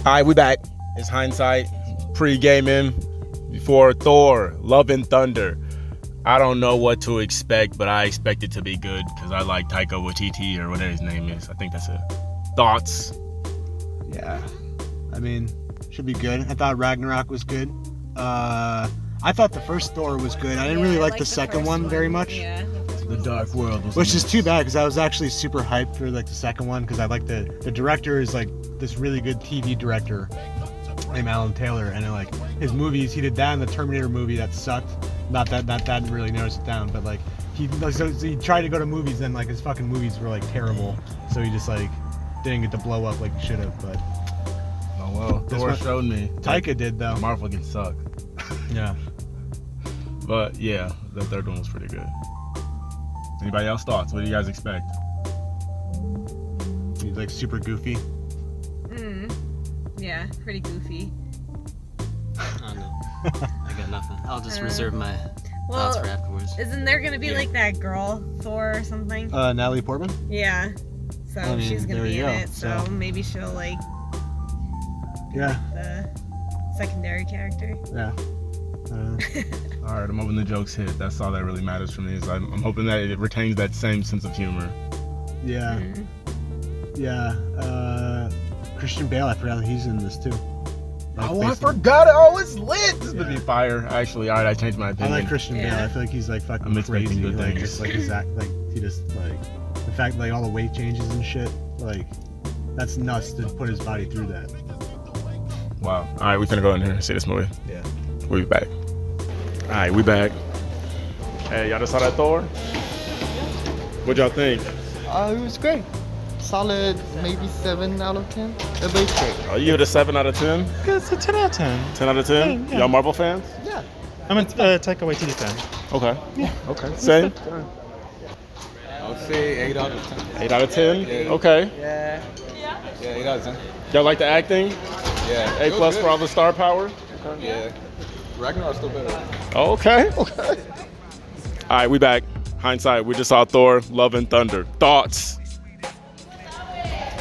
All right, we back. It's hindsight, pre-gaming before Thor, Love and Thunder. I don't know what to expect, but I expect it to be good because I like Taika Waititi or whatever his name is. I think that's it. Thoughts? Yeah, I mean, should be good. I thought Ragnarok was good. I thought the first Thor was good. I didn't really like the second one very much. Yeah. The Dark World. Which is too bad because I was actually super hyped for like the second one because I like the director is like this really good TV director named Alan Taylor, and like his movies, he did that in the Terminator movie that sucked. Not that really narrows it down, but like he tried to go to movies and like his fucking movies were like terrible, so he just like didn't get to blow up like he should have. But oh well, Thor showed me. Taika did though. Marvel can suck. Yeah. But yeah, the third one was pretty good. Anybody else thoughts? What do you guys expect? He's like super goofy. Yeah, pretty goofy. I don't know. I got nothing. I'll just reserve my thoughts for afterwards. Isn't there gonna be like that girl Thor or something? Natalie Portman? Yeah. So I mean, she's gonna there be you in go. it. So maybe she'll like Yeah. the secondary character. Yeah. All right, I'm hoping the jokes hit. That's all that really matters for me. Is I'm hoping that it retains that same sense of humor. Yeah. Yeah. Christian Bale, I forgot that he's in this too. Like, Oh, I forgot it. Oh, it's lit. This is gonna be fire. Actually, all right, I changed my I opinion. like Christian Bale. I feel like he's like fucking I'm expecting crazy. good Like things. just like his act, like he just like the fact like all the weight changes and shit. Like that's nuts to put his body through that. Wow. All right, we finna go in here and see this movie. Yeah. We'll be back. All right, we back. Hey, y'all just saw that Thor? What'd y'all think? It was great. Solid, maybe 7 out of 10. Everybody's great. Are you at a 7 out of 10? It's a 10 out of 10. 10 out of 10? Yeah. Y'all Marvel fans? Yeah. I'm a Taika Waititi fan. Okay. Yeah. Okay. Same? I would say 8 out of 10. 8 out of 10? Yeah. Okay. Yeah, 8 out of 10. Y'all like the acting? Yeah. A plus for all the star power? Yeah. Ragnarok's still better. Okay. Okay. All right, we back. Hindsight, we just saw Thor, Love and Thunder. Thoughts?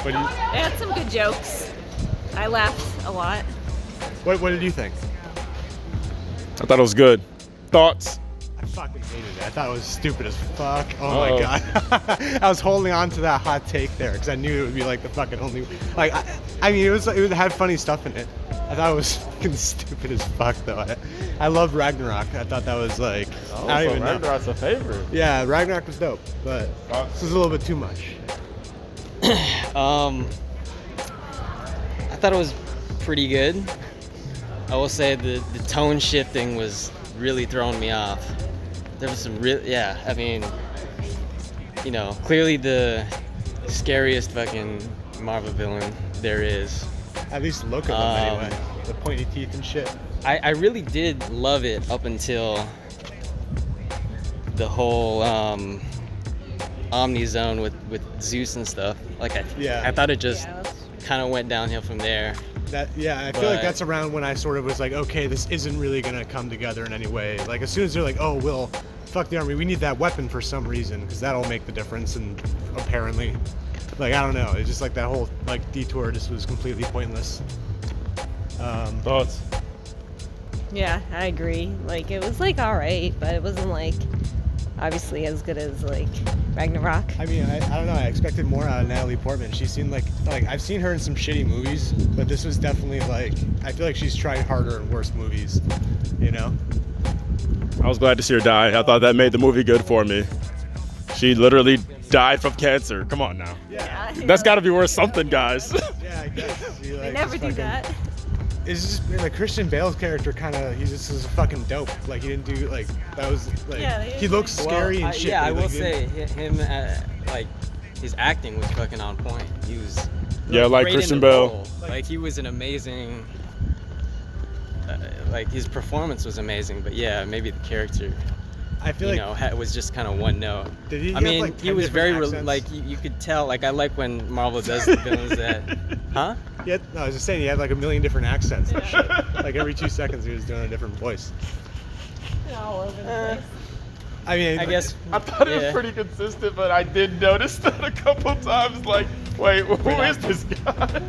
What, do you, It had some good jokes. I laughed a lot. what did you think? I thought it was good. Thoughts? I fucking hated it. I thought it was stupid as fuck. Oh Uh-oh. my god. I was holding on to that hot take there because I knew it would be like the fucking only. Like, I mean, it had funny stuff in it. I thought it was fucking stupid as fuck though. I love Ragnarok. I thought that was like. I don't even know. Ragnarok's a favorite. Yeah, Ragnarok was dope, but this is a little bit too much. I thought it was pretty good. I will say the tone shifting was really throwing me off. There was some I mean, you know, clearly the scariest fucking Marvel villain there is. At least look at them anyway. The pointy teeth and shit. I really did love it up until the whole Omni Zone with Zeus and stuff. Like I thought it just kind of went downhill from there. I feel like that's around when I sort of was like, okay, this isn't really gonna come together in any way. Like as soon as they're like, oh, well, fuck the army, we need that weapon for some reason because that'll make the difference. And apparently, like I don't know, it's just like that whole like detour just was completely pointless. Thoughts? Yeah, I agree. Like it was like alright, but it wasn't like obviously as good as like Ragnarok. I mean, I don't know. I expected more out of Natalie Portman. She seemed like I've seen her in some shitty movies, but this was definitely like I feel like she's tried harder in worse movies. You know? I was glad to see her die. I thought that made the movie good for me. She literally died from cancer. Come on now. Yeah. That's got to be worth something, guys. Yeah, I guess. She, They like, never just do fucking- that. It's just like Christian Bale's character kind of he just is fucking dope. Like he didn't do like that was like he looks scary and shit. Yeah, I but, will like, say him like his acting was fucking on point. He was Yeah, like great in Christian the Bale. role. Like he was an amazing. Like his performance was amazing, but yeah, maybe the character. I feel was just kind of one note. Did he I have, mean, like, he 10 was very different accents? like you could tell. Like I like when Marvel does the villains that, huh? Yeah, no, I was just saying he had like a million different accents and shit. Like every 2 seconds he was doing a different voice. All over the place. I mean, I guess. I thought it was Yeah. pretty consistent, but I did notice that a couple times. Like, wait, who is this guy?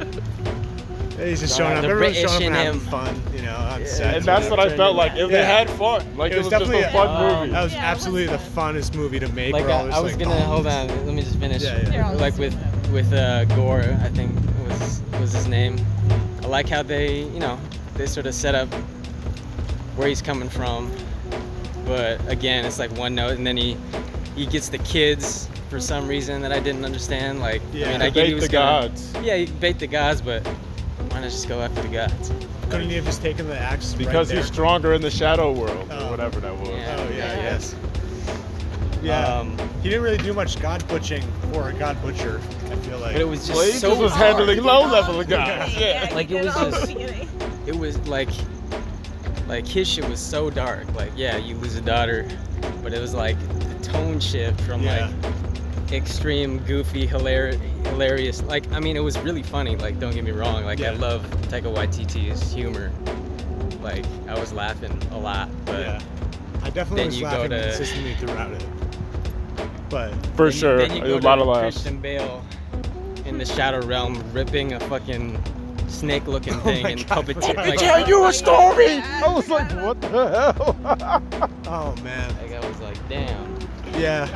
He's just showing up. The Everyone's British showing up in and having him. fun, you know, on set. And that's what I felt like. They had fun. Like, it was just definitely a fun movie. That was absolutely the funnest movie to make. Like where all this, I was like, gonna hold on. Let me just finish. Yeah. Like with Gore, I think was his name. I like how they sort of set up where he's coming from, but again, it's like one note, and then he gets the kids for some reason that I didn't understand. Like, I mean, I get he was the gods. Yeah, he bait the gods, but why not just go after the gods? Couldn't he have just taken the axe? Because right he's there? stronger in the shadow world, or whatever that was. Yeah. Oh yeah, yes. Yeah. He didn't really do much god butching for a god butcher. I feel like. But it was just Well, he so just was hard. handling low level guys. Yeah. Like, it was just, it was like his shit was so dark. Like, yeah, you lose a daughter, but it was like the tone shift from like extreme, goofy, hilarious. Like, I mean, it was really funny. Like, don't get me wrong. Like, I love Taika Waititi's humor. Like, I was laughing a lot, but I definitely then was you go laughing to- consistently throughout it. But For sure. Then you There's go a lot to of laughs. Christian Bale in the Shadow Realm ripping a fucking snake-looking thing and puppeteer. Like, Tell you a story! I was like, what the hell? oh man. Like, I was like, damn. Yeah.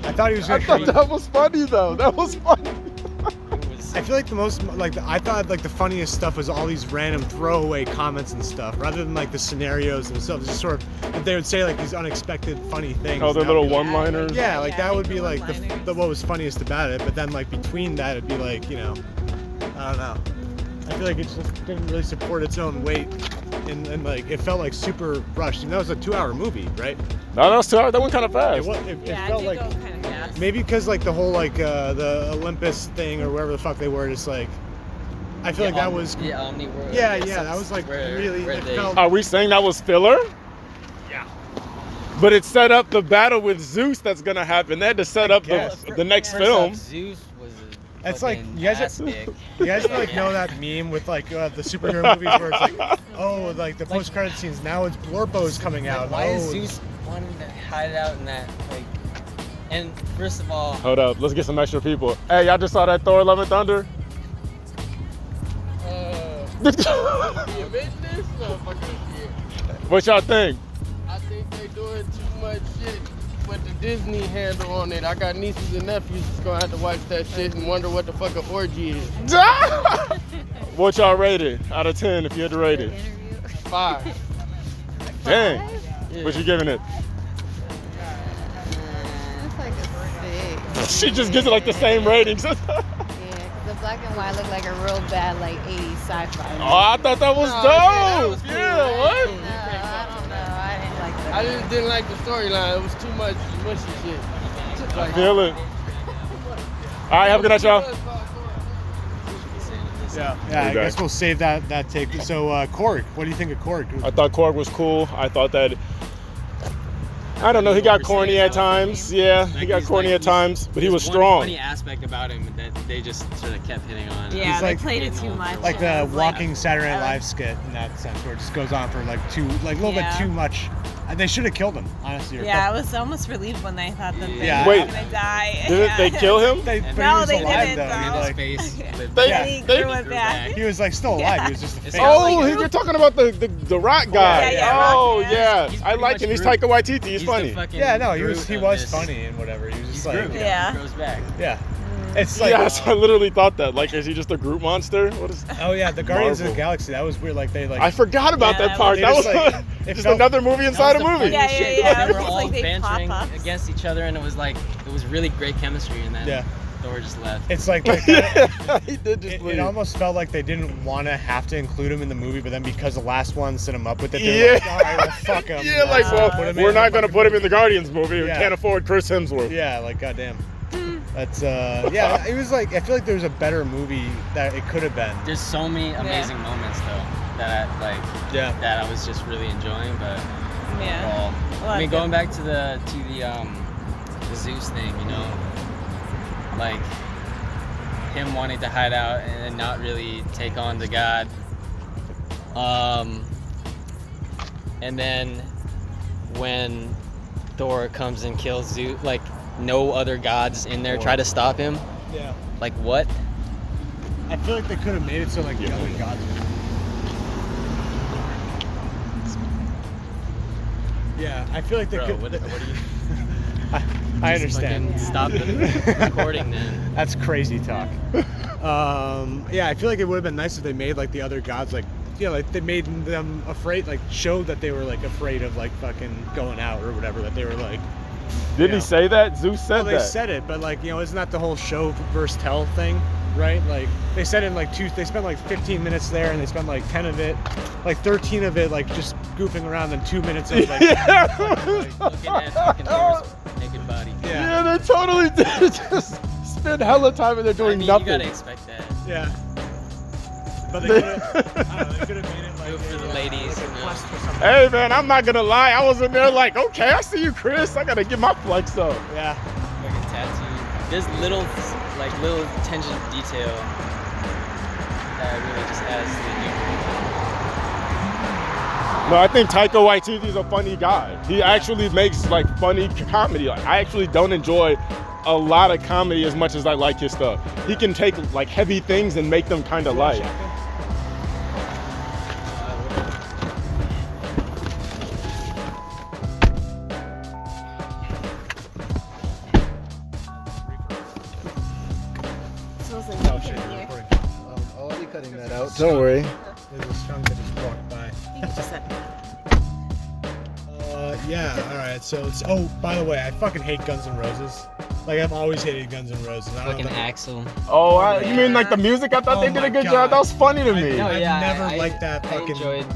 I thought he was I gonna thought that was funny though. That was funny. It was, I feel like the most, like, I thought, like, the funniest stuff was all these random throwaway comments and stuff, rather than, like, the scenarios themselves. Just sort of, if they would say, like, these unexpected funny things. Oh, the that would little be, like, one-liners. yeah, like, that would be, the like, one-liners. what was funniest about it. But then, like, between that, it'd be, like, you know, I don't know. I feel like it just didn't really support its own weight. And like, it felt, like, super rushed. And that was a 2-hour movie, right? No, that was too hard. That went kind of fast. It Yeah, felt it like... did go kind of fast. Maybe because like the whole like the Olympus thing or wherever the fuck they were, just like I feel like that was Omni World. yeah that was like really where it they- felt Are we saying that was filler? yeah But it set up the battle with Zeus that's gonna happen. They had to set up guess. the next First film. off, Zeus was a It's like, fucking you guys- ass dick. you guys like know that meme with like the superhero movies where it's like oh like the post credit scenes now it's Blorpo's coming out Why is oh, Zeus wanting to hide out in that, like, and first of all, Hold up, let's get some extra people. Hey, y'all just saw that Thor: Love and Thunder? What y'all think? I think they doing too much shit with the Disney handle on it. I got nieces and nephews that's gonna have to watch that shit and wonder what the fuck an orgy is. What y'all rate it out of 10 if you had to rate it? 5. Dang. What you giving it? It's like a 6. She just gives it like the same ratings. Yeah, 'cause the black and white look like a real bad like 80s sci-fi. Oh, I thought that was No, dope. yeah, that was cool. Yeah, what? I don't know. I didn't like that. I just didn't like the storyline. It was too much mushy shit. I feel it. All right, have a good night, y'all. yeah I Okay. guess we'll save that take. So Korg, what do you think of Korg? I thought Korg was cool. I thought that, I don't know, he got corny at times. Yeah, he got corny at times, but he was one strong. funny aspect about him that they just sort of kept hitting on. Yeah, He's they like- played it too much. Like It the was like- walking Saturday Night I like- Live skit in that sense, where it just goes on for like a little bit Yeah. too much. They should have killed him, honestly. or Yeah, I was almost relieved when I thought that they Yeah. were Wait, gonna die. Didn't they kill him? They, but No, he was they alive didn't, though. though. He, His like, face. They- Yeah, he they- threw it back. he was like still alive. Yeah. He was just a It's fake. Oh, like- you're talking about the rock guy. Yeah, yeah, oh, Rock, yeah. yeah. He's I pretty like much him. He's Groot. Taika Waititi. He's the funny. fucking Yeah, no, he Groot was of was this. funny and whatever. He was just He's like Groot. Yeah. He goes back. yeah. It's like Yes, I literally thought that. Like, is he just a Groot monster? What is? oh yeah, the Guardians of the Marvel. Galaxy. That was weird. Like they like I forgot about Yeah, that part. they That just, was like, it just felt- another movie inside a That was the movie. Yeah, funniest yeah, shit. yeah. They It were was just all like they bantering pop-ups. against each other, and it was really great chemistry. And then Yeah. Thor just left. It's like they kinda, Yeah, he did just it leave. almost felt like they didn't want to have to include him in the movie, but then because the last one set him up with it, they're like, Yeah. all right, well, fuck him. Yeah, like, well, Put him we're in not the going to fucking put him in movie. the Guardians movie. We Yeah. can't afford Chris Hemsworth. Yeah, like goddamn. That's yeah. It was like I feel like there was a better movie that it could have been. There's so many amazing moments though that Yeah. that I was just really enjoying, but Yeah. overall, Well, I mean, that's going back to the Zeus thing, you know, like him wanting to hide out and not really take on the god. And then when Thor comes and kills Zeus, like no other gods in there try to stop him. Yeah. Like what? I feel like they could have made it so like the other gods. Yeah, I feel like they could. What do you? I understand. Stop the recording then. That's crazy talk. Yeah, I feel like it would have been nice if they made like the other gods like, like they made them afraid, like showed that they were like afraid of like fucking going out or whatever. That they were like. Didn't he say that? Zeus said Well, they said it, but like isn't that the whole show versus tell thing, right? Like they said in like they spent like 15 minutes there, and they spent like 10 of it, like 13 of it, like just goofing around, and 2 minutes of like, Looking at fucking Thor's naked body. Yeah, they totally did. Just spend hella time and they're doing nothing. You gotta expect that. Yeah. But they could have made it like for the ladies. like a quest or something. Hey man, I'm not gonna lie. I was in there like, okay, I see you, Chris. I gotta get my flex up. Yeah. Like a tattoo. There's little attention to detail that really just adds to the humor. No, I think Taika Waititi's a funny guy. He actually makes like funny comedy. Like, I actually don't enjoy a lot of comedy as much as I like his stuff. He can take like heavy things and make them kind of light. I'll be cutting that out. Don't worry. There's a skunk that just walked by. Yeah, alright, so it's, oh, by the way, I fucking hate Guns N' Roses. Like, I've always hated Guns N' Roses. I don't Fucking know if Axl. Oh, you mean like the music? I thought Oh they did my a good God. job. That was funny to me. I've yeah, never I- liked that I fucking enjoyed-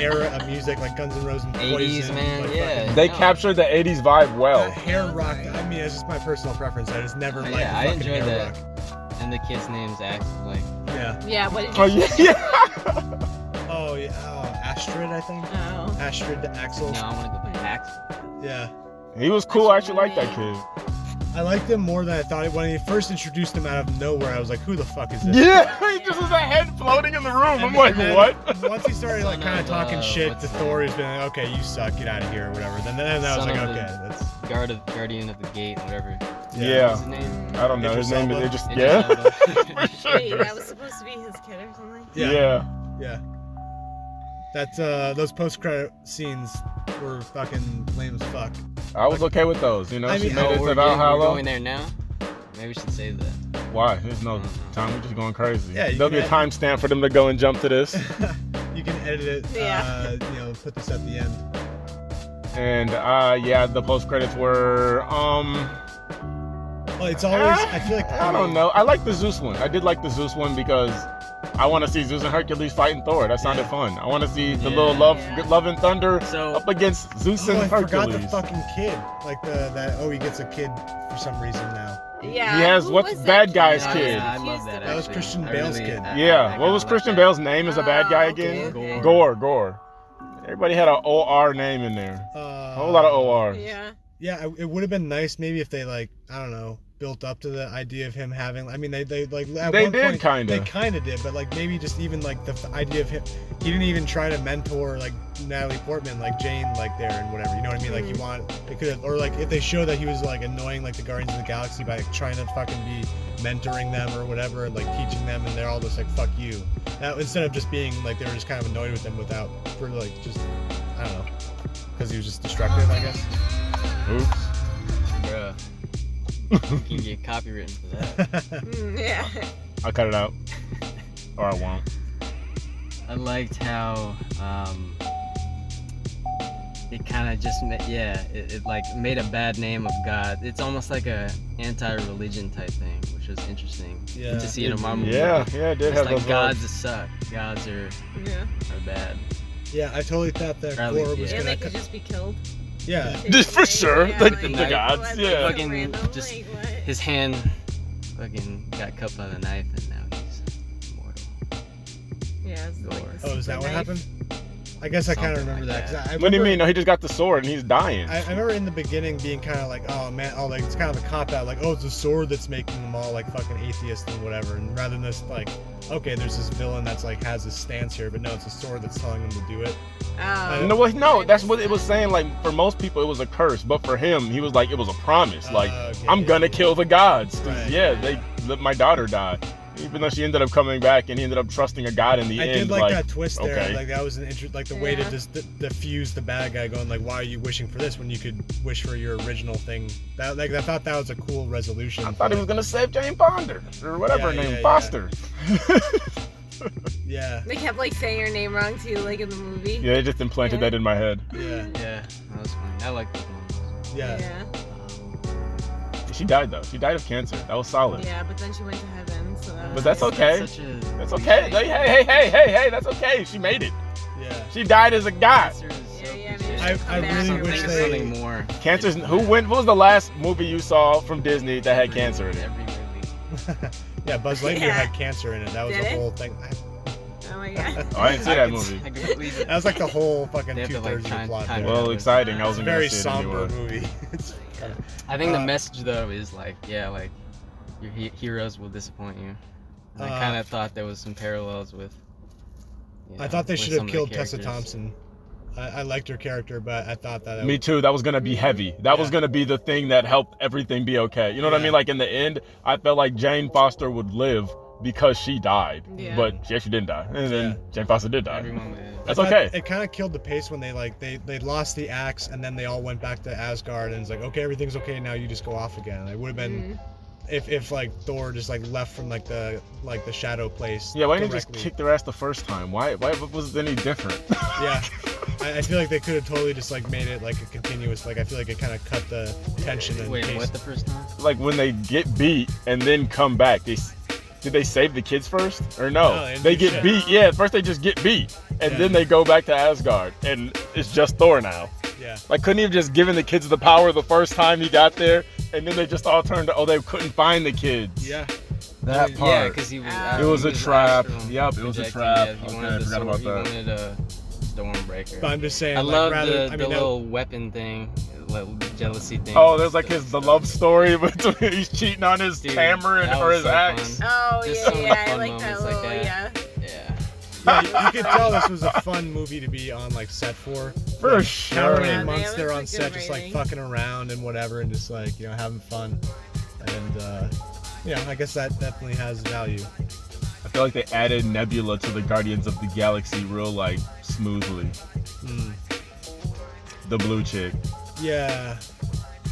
era of music, like Guns N' Roses and 80s, Poison. man, like yeah. fucking- They captured the 80s vibe well. That hair rock, I mean, it's just my personal preference. I just never liked Yeah, I fucking enjoyed hair that. rock. And the kid's name's Axl. Like, Yeah. Yeah, what did you Oh yeah. Oh, yeah. Oh, Astrid, I think. Oh. Astrid Axel. no, I want to go by Axl. Yeah. He was cool. I actually like that kid. I liked him more than I thought. When he first introduced him out of nowhere, I was like, who the fuck is this? Yeah, he just was a head floating in the room. I'm like, And then what? Once he started like Son kind of of, talking shit what's to that? Thor, he's been like, okay, you suck, get out of here or whatever. Then I was Son like, of the- okay, that's Guardian of the Gate, whatever. Yeah. What's his name? I don't know. His name is Idris just Idris yeah. Elba. For sure. Wait, that was supposed to be his kid or something? Yeah. Yeah. That's those post-credit scenes were fucking lame as fuck. I was okay with those. You know, I she mean, made it we're to going Valhalla. there now? Maybe we should save that. Why? There's no time. We're just going crazy. Yeah, you There'll be a can timestamp for them to go and jump to this. You can edit it, Yeah. put this at the end. And yeah, the post credits were Well, it's always, I feel like I don't know. I like the Zeus one. I did like the Zeus one because I want to see Zeus and Hercules fighting Thor. That sounded fun. I want to see the little love and thunder So- up against Zeus Oh, and I forgot Hercules. the fucking kid. Like he gets a kid for some reason now. Yeah. He has who what's was that bad kid? guy's I was kid? Yeah, I confused love that. about That was actually. Christian I Bale's really- kid. Yeah. What was Christian Bale's name as a bad guy Oh, again? okay. Gore. Everybody had an OR name in there. A whole lot of ORs. Yeah. Yeah, it would have been nice maybe if they like, I don't know, built up to the idea of him having. I mean, they like at They one did point, kinda. They kind of did, but like maybe just even like the idea of him. He didn't even try to mentor like Natalie Portman, like Jane, like there and whatever. You know what I mean? Like they could have, or like if they show that he was like annoying like the Guardians of the Galaxy by like, trying to fucking be mentoring them or whatever and like teaching them, and they're all just like fuck you. Now instead of just being like they were just kind of annoyed with him without for like just I don't know because he was just destructive, I guess. Oops. Bruh. You can get copywritten for that. Yeah. I'll cut it out. Or I won't. I liked how it kind of just it like made a bad name of God. It's almost like a anti-religion type thing, which was interesting Yeah. to see in a Marvel movie. Yeah, it did It's have like those gods vibes. that suck. Gods are bad. Yeah, I totally thought that Probably, Thor was yeah. And gonna. they could just be killed. Yeah. For sure. Yeah, Like like, the Knife. gods. Like, Yeah. Fucking random, just- like, what? His hand fucking got cut by the knife, and now he's immortal. Yeah, it's like Thor. the Oh, is that super what knife. happened? I guess I kind of Something remember like that. 'cause I What do you remember- mean? No, he just got the sword and he's dying. I remember in the beginning being kind of like, oh man, oh like it's kind of a cop out, like oh it's a sword that's making them all like fucking atheists and whatever, and rather than this like, okay, there's this villain that's like has this stance here, but no, it's a sword that's telling them to do it. Oh. No, that's what it was saying. Like for most people, it was a curse, but for him, he was like it was a promise. Like Okay, I'm yeah, gonna yeah. kill the gods. 'Cause, Right. yeah, they let my daughter die. Even though she ended up coming back and he ended up trusting a god in the I end. did like that twist there. Okay. Like that was an like the way to just diffuse the bad guy going like, why are you wishing for this when you could wish for your original thing? That I thought that was a cool resolution. I thought he was gonna save Jane Fonda or whatever her name, Foster. Yeah. They kept like saying her name wrong too, like in the movie. Yeah, they just implanted that in my head. Yeah. Yeah, that was funny. I like that one. Yeah. She died though. She died of cancer. That was solid. Yeah, but then she went to heaven, so that was But that's okay. That's okay. Hey. Hey, that's okay. She made it. Yeah. She died as a god. I really wish they something more. Cancer's what was the last movie you saw from Disney that had cancer in it? Every movie. Yeah, Buzz Lightyear had cancer in it. That was the whole thing. Oh my god. Oh, I didn't see that movie. That was like the whole fucking They have to, like, 2/3 of the plot. time- Well, exciting. I It's a wasn't very gonna see it somber anyway. movie. I think the message though is like, yeah, like your heroes will disappoint you. And I kind of thought there was some parallels with. I thought they with should some have of the killed Tessa characters. Thompson. I liked her character, but I thought that. Me too. That was gonna be heavy. That was gonna be the thing that helped everything be okay. You know what I mean? Like in the end, I felt like Jane Foster would live because she died, but she actually didn't die. And then Jane Foster did die. That's okay. It kind of killed the pace when they lost the axe and then they all went back to Asgard and it's like, okay, everything's okay now. You just go off again. It would have been if like Thor just like left from like the shadow place. Yeah, why didn't they directly. just kick their ass the first time? Why was it any different? Yeah, I feel like they could have totally just like made it like a continuous. Like I feel like it kind of cut the tension and Wait, pace. what the first time? Like when they get beat and then come back, did they save the kids first or no? No, they They didn't do get shit. beat. Yeah, first they just get beat and then they go back to Asgard and it's just Thor now. Yeah. Like couldn't he have just given the kids the power the first time he got there and then they just all turned to, they couldn't find the kids. Yeah. That part. Yeah, because he was. It was a trap. astral Yep, it was a projecting, trap. Yeah, he Okay, wanted I the forgot sword, about he that. wanted a Stormbreaker. But I'm just saying. I like, love rather, the little weapon thing, little jealousy thing. Oh, there's like the love story between he's cheating on his hammer and that or was his so axe. fun. Oh Just so many I fun like that moments little like that. yeah. Yeah, you could tell this was a fun movie to be on like set for. For like, sure. How many Yeah, months they they're was on a set good just like rating. fucking around and whatever and just like, you know, having fun. And I guess that definitely has value. I feel like they added Nebula to the Guardians of the Galaxy real like smoothly. The blue chick. Yeah.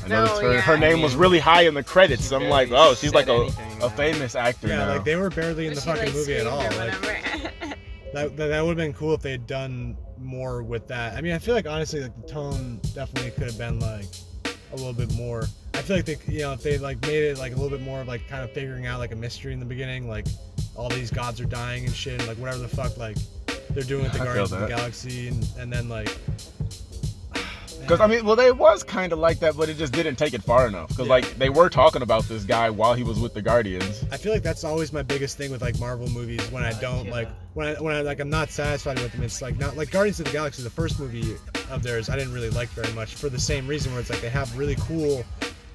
I noticed her name was really high in the credits. So I'm like, oh, she's like a famous actor Yeah, now. like they were barely in the fucking movie at all. Like, that would have been cool if they had done more with that. I mean, I feel like honestly, like the tone definitely could have been like a little bit more. I feel like they, you know, if they like made it like a little bit more of like kind of figuring out like a mystery in the beginning, like all these gods are dying and shit, and like whatever the fuck like they're doing with the I feel Guardians of the that. Galaxy, and then like. Because I mean, well, they was kind of like that, but it just didn't take it far enough. Because like they were talking about this guy while he was with the Guardians. I feel like that's always my biggest thing with like Marvel movies when I don't like when I like I'm not satisfied with them. It's like not like Guardians of the Galaxy, the first movie of theirs, I didn't really like very much for the same reason where it's like they have really cool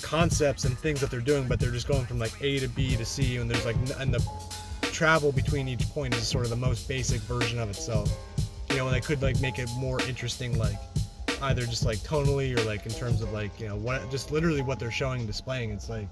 concepts and things that they're doing, but they're just going from like A to B to C, and there's like and the travel between each point is sort of the most basic version of itself. You know, and they could like make it more interesting, like either just like tonally or like in terms of like, you know, what just literally what they're showing and displaying. It's like,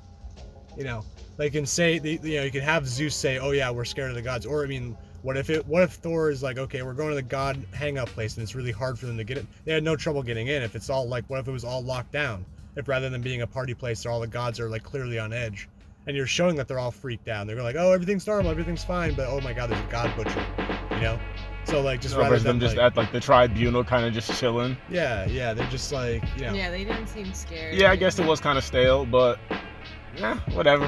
you know, they can say you know, you can have Zeus say, oh yeah, we're scared of the gods, or I mean, what if Thor is like, okay, we're going to the god hang up place and it's really hard for them to get it. They had no trouble getting in. If it's all like, what if it was all locked down? If rather than being a party place, all the gods are like clearly on edge, and you're showing that they're all freaked out. They're like, oh, everything's normal, everything's fine, but oh my god, there's a god butcher, you know. So like just rather than them just at like the tribunal, kind of just chilling. yeah, they're just like, you know. Yeah, they didn't seem scared. Yeah, I guess it was kind of stale, but yeah, whatever.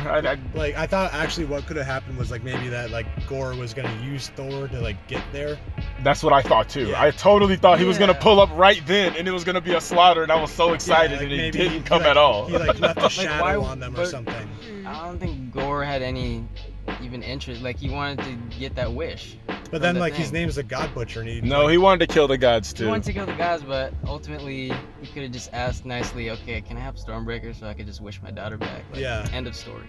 Like I thought actually what could have happened was like maybe that like Gore was gonna use Thor to like get there. That's what I thought too. Yeah. I totally thought he was gonna pull up right then, and it was gonna be a slaughter, and I was so excited, like and it maybe didn't come like, at all. He like left a Like, shadow why- on them or but- something. I don't think Gore had any even interest. Like he wanted to get that wish. But then like his name's a god butcher and he No, he wanted to kill the gods He too. wanted to kill the gods, but ultimately he could have just asked nicely, okay, can I have Stormbreaker so I could just wish my daughter back? Like, Yeah. End of story.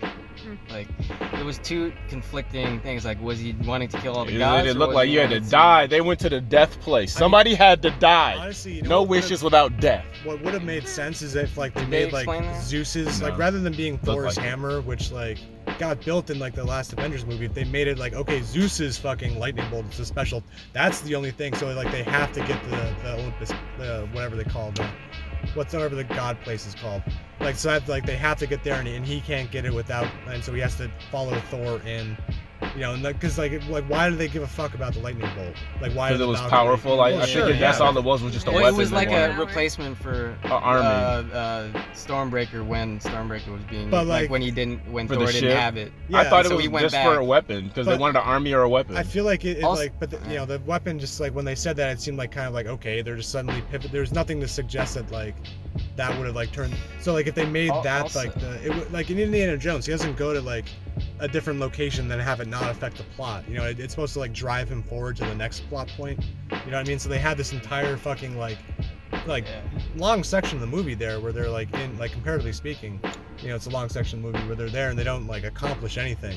Like it was two conflicting things. Like was he wanting to kill all the It gods? didn't or look was like he you had to wanting die. They went to the death place. Somebody had to die. Honestly, you know No what would've- wishes without death. What would have made sense is if like they Did they made like explain that? Zeus's No. like rather than being Thor's like it. hammer, which like got built in like the last Avengers movie, if they made it like, okay, Zeus's fucking lightning bolt is a special, that's the only thing. So like they have to get the Olympus, whatever they call the, whatever the god place is called. Like, so that, like they have to get there, and he can't get it without, and so he has to follow Thor in. You know, because like why do they give a fuck about the lightning bolt? Like, why? Because it was powerful. I think that's all it was just a weapon. It was like a replacement for army. Stormbreaker when Stormbreaker was being, but like when Thor didn't have it. Yeah, I thought it was just for a weapon because they wanted an army or a weapon. I feel like it also, like, but you know, the weapon just like when they said that, it seemed like kind of like, okay, they're just suddenly pivot. There's nothing to suggest that like that would have like turned. So like if they made that also, like like in Indiana Jones, he doesn't go to like a different location than have it not affect the plot. You know, it's supposed to like drive him forward to the next plot point. You know what I mean? So they had this entire fucking like long section of the movie there where they're like in, like, comparatively speaking, you know, it's a long section of the movie where they're there and they don't like accomplish anything.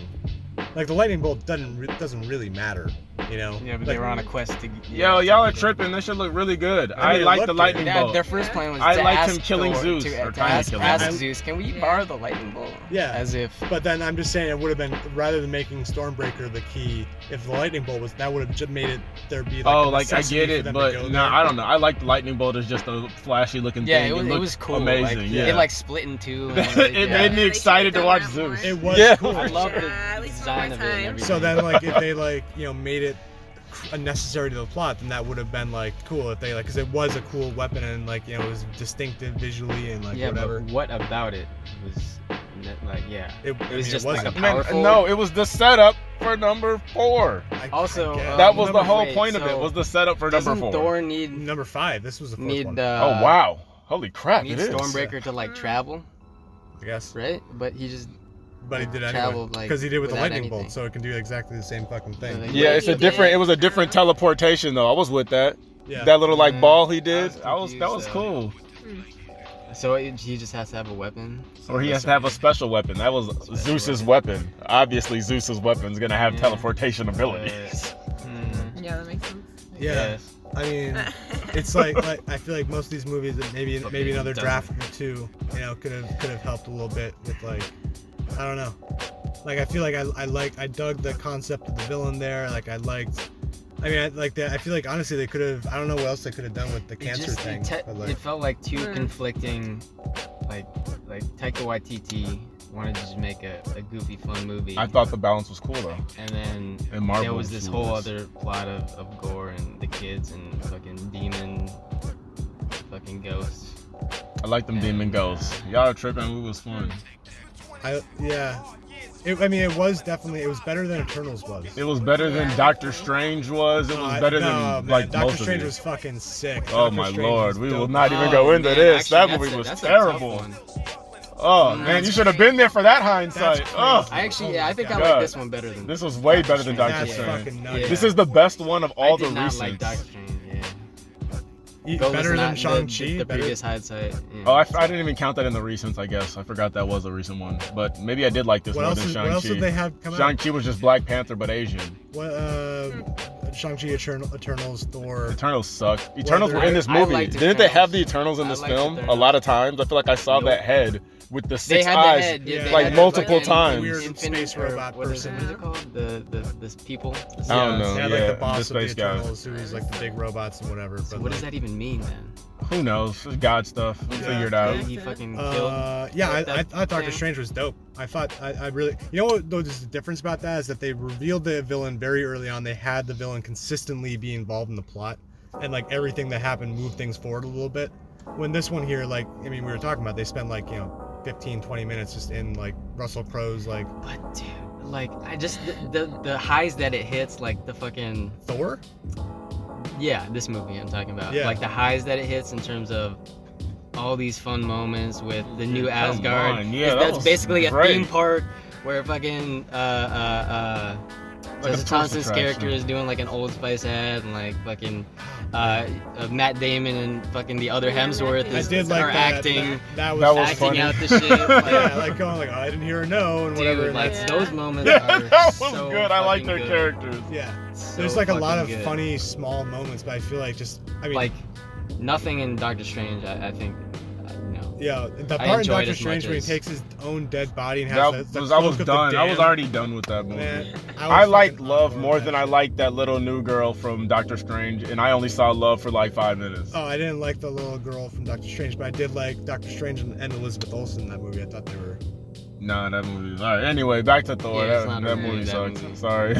Like the lightning bolt doesn't really matter, you know. Yeah, but like, they were on a quest to. Yo, y'all are tripping. This should look really good. I like the lightning bolt. Their first plan was I to liked ask him killing Thor Zeus, or trying to kill him. ask Zeus, can we borrow the lightning bolt? Yeah. As if. But then I'm just saying it would have been, rather than making Stormbreaker the key, if the lightning bolt was, that would have just made it there be like. Oh, like I get it, but no, I don't know. I like the lightning bolt as just a flashy looking thing. Yeah, it was cool. Amazing. Like, yeah. It like split in two. It made me excited to watch Zeus. It was cool. I love the design of it and everything. So then, like, if they like, you know, made it unnecessary to the plot, then that would have been like cool if they like, because it was a cool weapon and like, you know, it was distinctive visually and like whatever. But what about it was like, it was just like a Man, powerful. no, it was the setup for number 4. Also, that was the whole point of it. Was the setup for number 4. Thor need number 5? This was the fourth one. Oh wow! Holy crap! Need it is. Stormbreaker to like travel. I guess. Right, but he just. But he did anyway, traveled, like, because he did with the lightning anything. bolt, so it can do exactly the same fucking thing. Yeah, it's a different. It was a different teleportation though. I was with that. Yeah. That little like ball he did. That was confused, cool. So he just has to have a weapon. Or he has to have a special weapon. That was Zeus's weapon. Obviously, Zeus's weapon is gonna have teleportation abilities. Yeah, that makes sense. Yeah. I mean, it's like I feel like most of these movies, that maybe another draft or two, you know, could have helped a little bit with like, I don't know, like I feel like I dug the concept of the villain there. Like I like that. I feel like honestly they could have. I don't know what else they could have done with the cancer thing. But like, it felt like two conflicting, like Taika Waititi wanted to just make a goofy, fun movie. I thought the balance was cool though. And then there was this whole other plot of gore and the kids and fucking demon, fucking ghosts. I like them demon ghosts. Y'all are tripping. It was fun. It was definitely. It was better than Eternals was. It was better than Doctor Strange was. It was better than like Doctor most of Strange it. was fucking sick. Oh Doctor my Strange lord, was we will dope. not even go into this. Actually, that movie was that's terrible. Oh man, you should have been there for that hindsight. Oh, I think I like this one better than. This was way better than Doctor That's Strange. fucking nuts. This is the best one of all I did the not recent. like Doctor Strange. Better than Shang-Chi? The previous hindsight. Yeah. Oh, I didn't even count that in the recents, I guess. I forgot that was a recent one. But maybe I did like this more than Shang-Chi. What else did they have come out? Shang-Chi was just Black Panther, but Asian. Shang-Chi, Eternals, Thor. Eternals suck. Eternals were in this movie. Didn't they have the Eternals in this film a lot of times? I feel like I saw that head with the 6 eyes like multiple times. Weird space robot person. What is it called? This people? I don't know. Yeah, Yeah, like the boss the of the space guy. Eternals, who is like the big robots and whatever. So but what like, does that even mean then? Who knows? It's God stuff. We'll figure it out. He fucking killed. I thought Doctor Strange was dope. I really, you know what? There's the difference about that is that they revealed the villain very early on. They had the villain consistently be involved in the plot, and like everything that happened moved things forward a little bit. When this one here, like, I mean, we were talking about, they spent like 15-20 minutes just in like Russell Crowe's like. But dude, like I just the highs that it hits, like the fucking Thor. Yeah, this movie I'm talking about. Yeah. Like the highs that it hits in terms of all these fun moments with the new Asgard. on. Yeah, that that's was basically great. a theme park where fucking Tessa Thompson's character is doing like an Old Spice ad, and like fucking Matt Damon and fucking the other Hemsworth are acting. That was acting funny. out the shit. Like, yeah, like going like, oh, I didn't hear her no and whatever. dude, like those moments Yeah, are that was so good. I like their fucking good. characters. Yeah, So there's like a lot of fucking good. funny small moments, but I feel like I mean, like nothing in Doctor Strange. I think Yeah, the I part in enjoyed Doctor as Strange much when he as- takes his own dead body and That has the was I was cloak of the done. I was damned. already done with that movie. Man, I was liked fucking Love on board more with than that I shit. liked that little new girl from Doctor Strange, and I only saw Love for like 5 minutes. Oh, I didn't like the little girl from Doctor Strange, but I did like Doctor Strange and Elizabeth Olsen in that movie. I thought they were. Nah, that movie. All right. Anyway, back to Thor. Yeah, it's that not that really movie that sucks. movie. Sorry.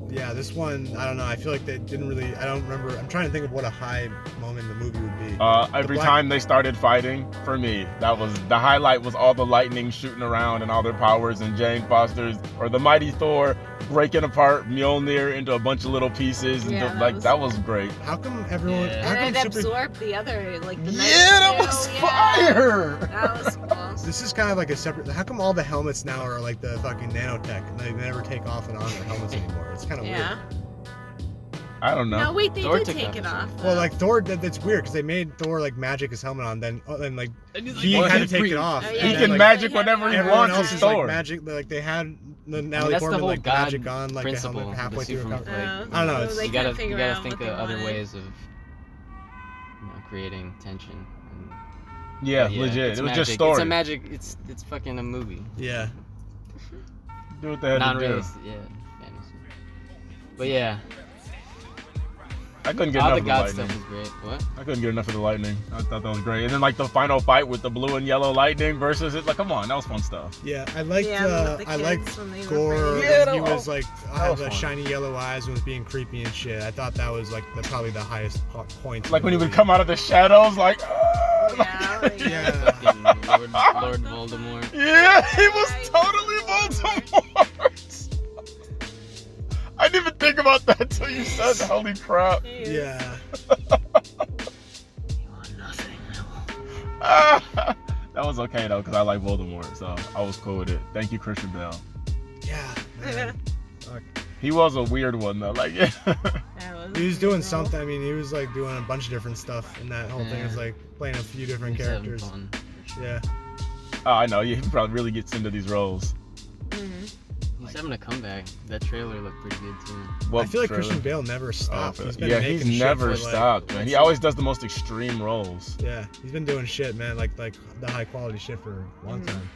Yeah, this one, I don't know. I feel like they didn't really. I don't remember. I'm trying to think of what a high moment in the movie would be. Every black- time they started fighting, for me, that was the highlight. Was all the lightning shooting around and all their powers, and Jane Foster's or the mighty Thor breaking apart Mjolnir into a bunch of little pieces, and Yeah, that was great. How come everyone? Yeah. How And come it super? absorbed the other, like the Yeah, night that was suit, fire. That was cool. This is kind of like a separate. How come all the helmets now are like the fucking nanotech and they never take off and on their helmets anymore? It's kind of Yeah. weird. I don't know. No, wait, they Thor did took take off it his off. Well, though. like Thor, that's weird because they made Thor like magic his helmet on, then like he Well, had to he take breathed. it off. Oh, and yeah, He then, can like, magic whatever he everyone wants. else He's is like Thor. magic. Like they had the Natalie that's the Portman whole like God magic on like the principle. helmet halfway the through. super, Like, I don't know, it's- they you couldn't gotta figure you gotta out think what of they other wanted. ways of creating tension. Yeah, But legit. it's It was magic. just story. It's a magic. It's fucking a movie. yeah. Do what they had to do. Non-realistic. Yeah, fantasy. But yeah, I couldn't get all enough the of the God lightning. stuff was great. What? I couldn't get enough of the lightning. I thought that was great. And then like the final fight with the blue and yellow lightning versus it. Like, come on, that was fun stuff. Yeah, I liked Yeah, with the I liked kids when they were Gore. playing. Yeah, He that was like that had was the fun. shiny yellow eyes and was being creepy and shit. I thought that was like probably the highest point. Like when he would come out of the shadows, like. Yeah, like, Yeah. Fucking Lord Voldemort. Yeah, he was totally Voldemort. I didn't even think about that till you said that. Holy crap. Yeah. That was okay though, because I like Voldemort, so I was cool with it. Thank you, Christian Bale. Yeah. Man. He was a weird one though, like yeah. He was doing something. I mean, he was like doing a bunch of different stuff, and that whole thing Yeah. was like playing a few different He's having characters. fun. Yeah. Oh, I know. He probably really gets into these roles. He's having a comeback. That trailer looked pretty good too. What I feel like trailer? Christian Bale never stopped. Oh, He's been yeah, making he's shit never for, like- stopped, man. He always does the most extreme roles. Yeah, he's been doing shit, man. Like the high quality shit for a long time.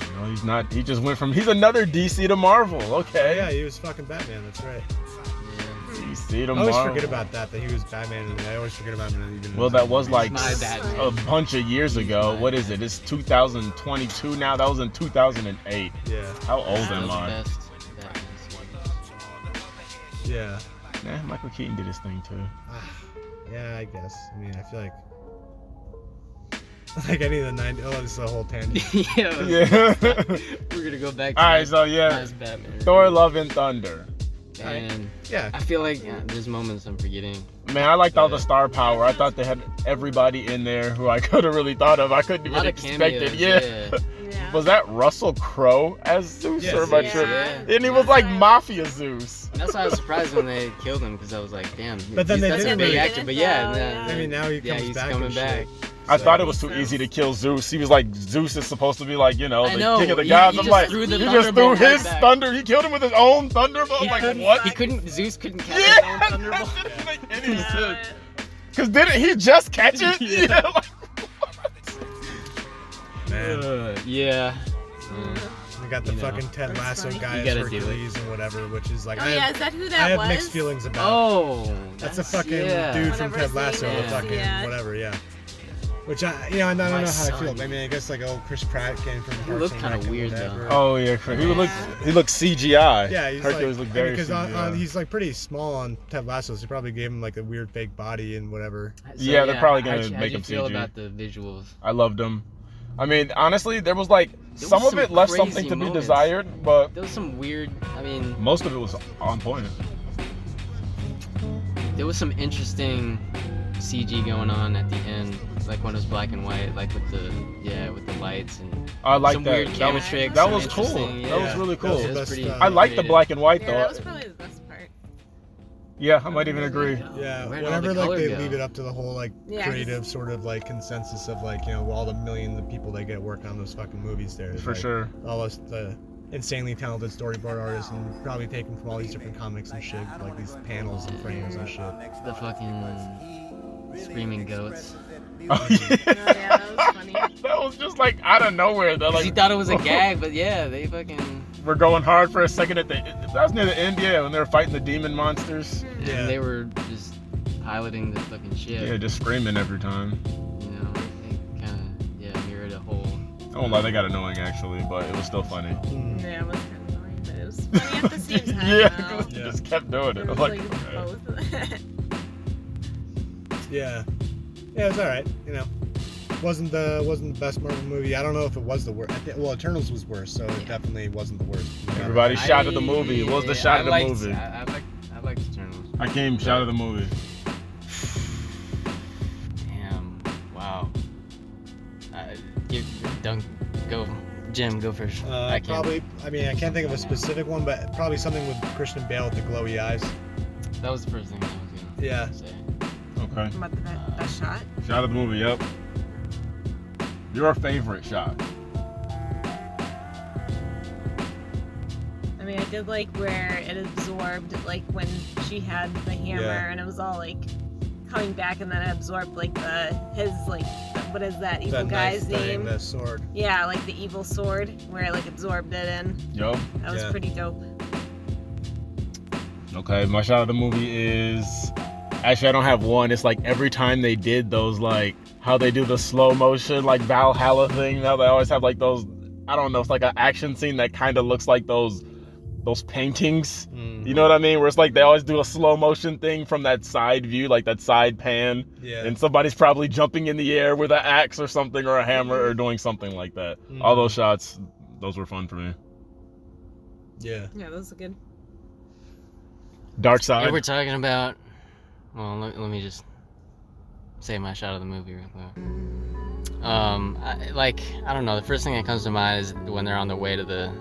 You know, he's not. He just went from. He's another DC to Marvel. Okay. Yeah, he was fucking Batman. That's right. DC to I always Marvel. forget about that he was Batman, and I always forget about him even. Well, that was like My Batman. a bunch of years ago. my What is it? It's 2022 now. That was in 2008. Yeah. How old That am was I? the best Batman series. Yeah. Nah, Michael Keaton did his thing too. Yeah, I guess. I mean, I feel like any of the 90s. Oh, this is a whole tangent. Yeah. Yeah. We're gonna go back to All right, so yeah, last Batman. Thor: Love and Thunder. And Yeah. I feel like there's moments I'm forgetting. Man, I liked all the star power. I thought they had everybody in there who I could have really thought of. I couldn't A even lot of expect cameos. it. Yeah. Yeah. Was that Russell Crowe as Zeus, Yes. or am I Yeah. tripping? Yeah. And he was like Mafia Zeus. And that's why I was surprised when they killed him because I was like, damn. But then they that's a didn't big really- actor. But yeah, though, nah, yeah. I mean, now he comes he's back. coming and back. Shit. I So- thought it was too easy to kill Zeus. He was like, Zeus is supposed to be like, you know, I the know. king of the He- gods. he I'm just like, threw the he just threw thunderbolt his back. thunder. He killed him with his own thunderbolt. I'm like, what? He couldn't. Zeus couldn't catch Yeah, his own that thunderbolt. didn't make any sense. Cause didn't he just catch it? Yeah. Like, Man. Yeah. We got the You know. fucking Ted That's Lasso funny. guy You as gotta do it. Hercules and whatever, which is like Oh I yeah, have, is that who I that have was? mixed feelings about. Oh. That's a fucking yeah. dude from Whatever Ted his Lasso, name the is, fucking yeah. whatever, yeah. Which I don't know My how I son. feel. I mean, I guess like Chris Pratt came from. He looked Parks and kinda Rec and weird, though. whatever. oh yeah, he looks CGI. Yeah, he's Hercules like, looked very because CGI. he's like pretty small on Ted Lasso, so they probably gave him like a weird fake body and whatever. Yeah, they're probably gonna how'd make you him feel CG. about the visuals? I loved him. I mean, honestly, there was like There some was of some it left crazy something to be moments. desired, but There was some weird. I mean, most of it was on point. there was some interesting CG going on at the end, like when it was black and white, like with the lights and I like some that. weird That camera was tricks. that some was cool. interesting- That was yeah. really cool. That was It the was best pretty stuff. I like the creative. black and white Yeah, though. that was probably the best part. Yeah, I might even agree. Yeah, Where'd all the whenever like color they go? leave it up to the whole like Yeah, 'cause- creative sort of like consensus of like all the millions of people that get working on those fucking movies there. For like, sure. All those the insanely talented storyboard artists and probably taken from all these different comics and shit, like these panels and frames and shit. The fucking screaming goats. Oh, yeah. Yeah, that was funny. That was just like out of nowhere. They're 'Cause like, he thought it was a gag, but yeah, they fucking. we're going hard for a second at the. That was near the end, yeah, when they were fighting the demon monsters. Yeah. And they were just piloting the fucking ship. Yeah, just screaming every time. You know, they kind of mirrored a whole. I won't lie, they got annoying actually, but it was still funny. Yeah, it was kind of annoying, but it was funny at the same time. Yeah, though. 'cause they just kept doing it. It I'm was like, like okay. both. Yeah. Yeah, it was all right. You know, wasn't the best Marvel movie. I don't know if it was the worst. Well, Eternals was worse, so it definitely wasn't the worst. Everybody shouted the movie. What was the shout of the movie? I liked Eternals. I came shout of the movie. Damn. Wow. Jim, go first. I can't. Probably. I mean, I can't think of a specific one, but probably something with Christian Bale with the glowy eyes. That was the first thing I was gonna Yeah. say. Okay. About the best shot. Shout of the movie, yep. Your favorite shot. I mean, I did like where it absorbed, like when she had the hammer Yeah. and it was all like coming back, and then it absorbed like his like what is that evil That guy's knife thing, name? the sword. Yeah, like the evil sword where it like absorbed it in. Yup. That was Yeah. pretty dope. Okay, my shout of the movie is. Actually, I don't have one. It's like every time they did those, like, how they do the slow motion, like Valhalla thing. Now they always have like those. I don't know. It's like an action scene that kind of looks like those paintings. You know what I mean? Where it's like they always do a slow motion thing from that side view, like that side pan. Yeah. And somebody's probably jumping in the air with an axe or something, or a hammer, or doing something like that. All those shots, those were fun for me. Yeah. Yeah, that was good. Dark Side. If we're talking about, well, let me just say my shot of the movie real quick. I don't know. The first thing that comes to mind is when they're on their way to the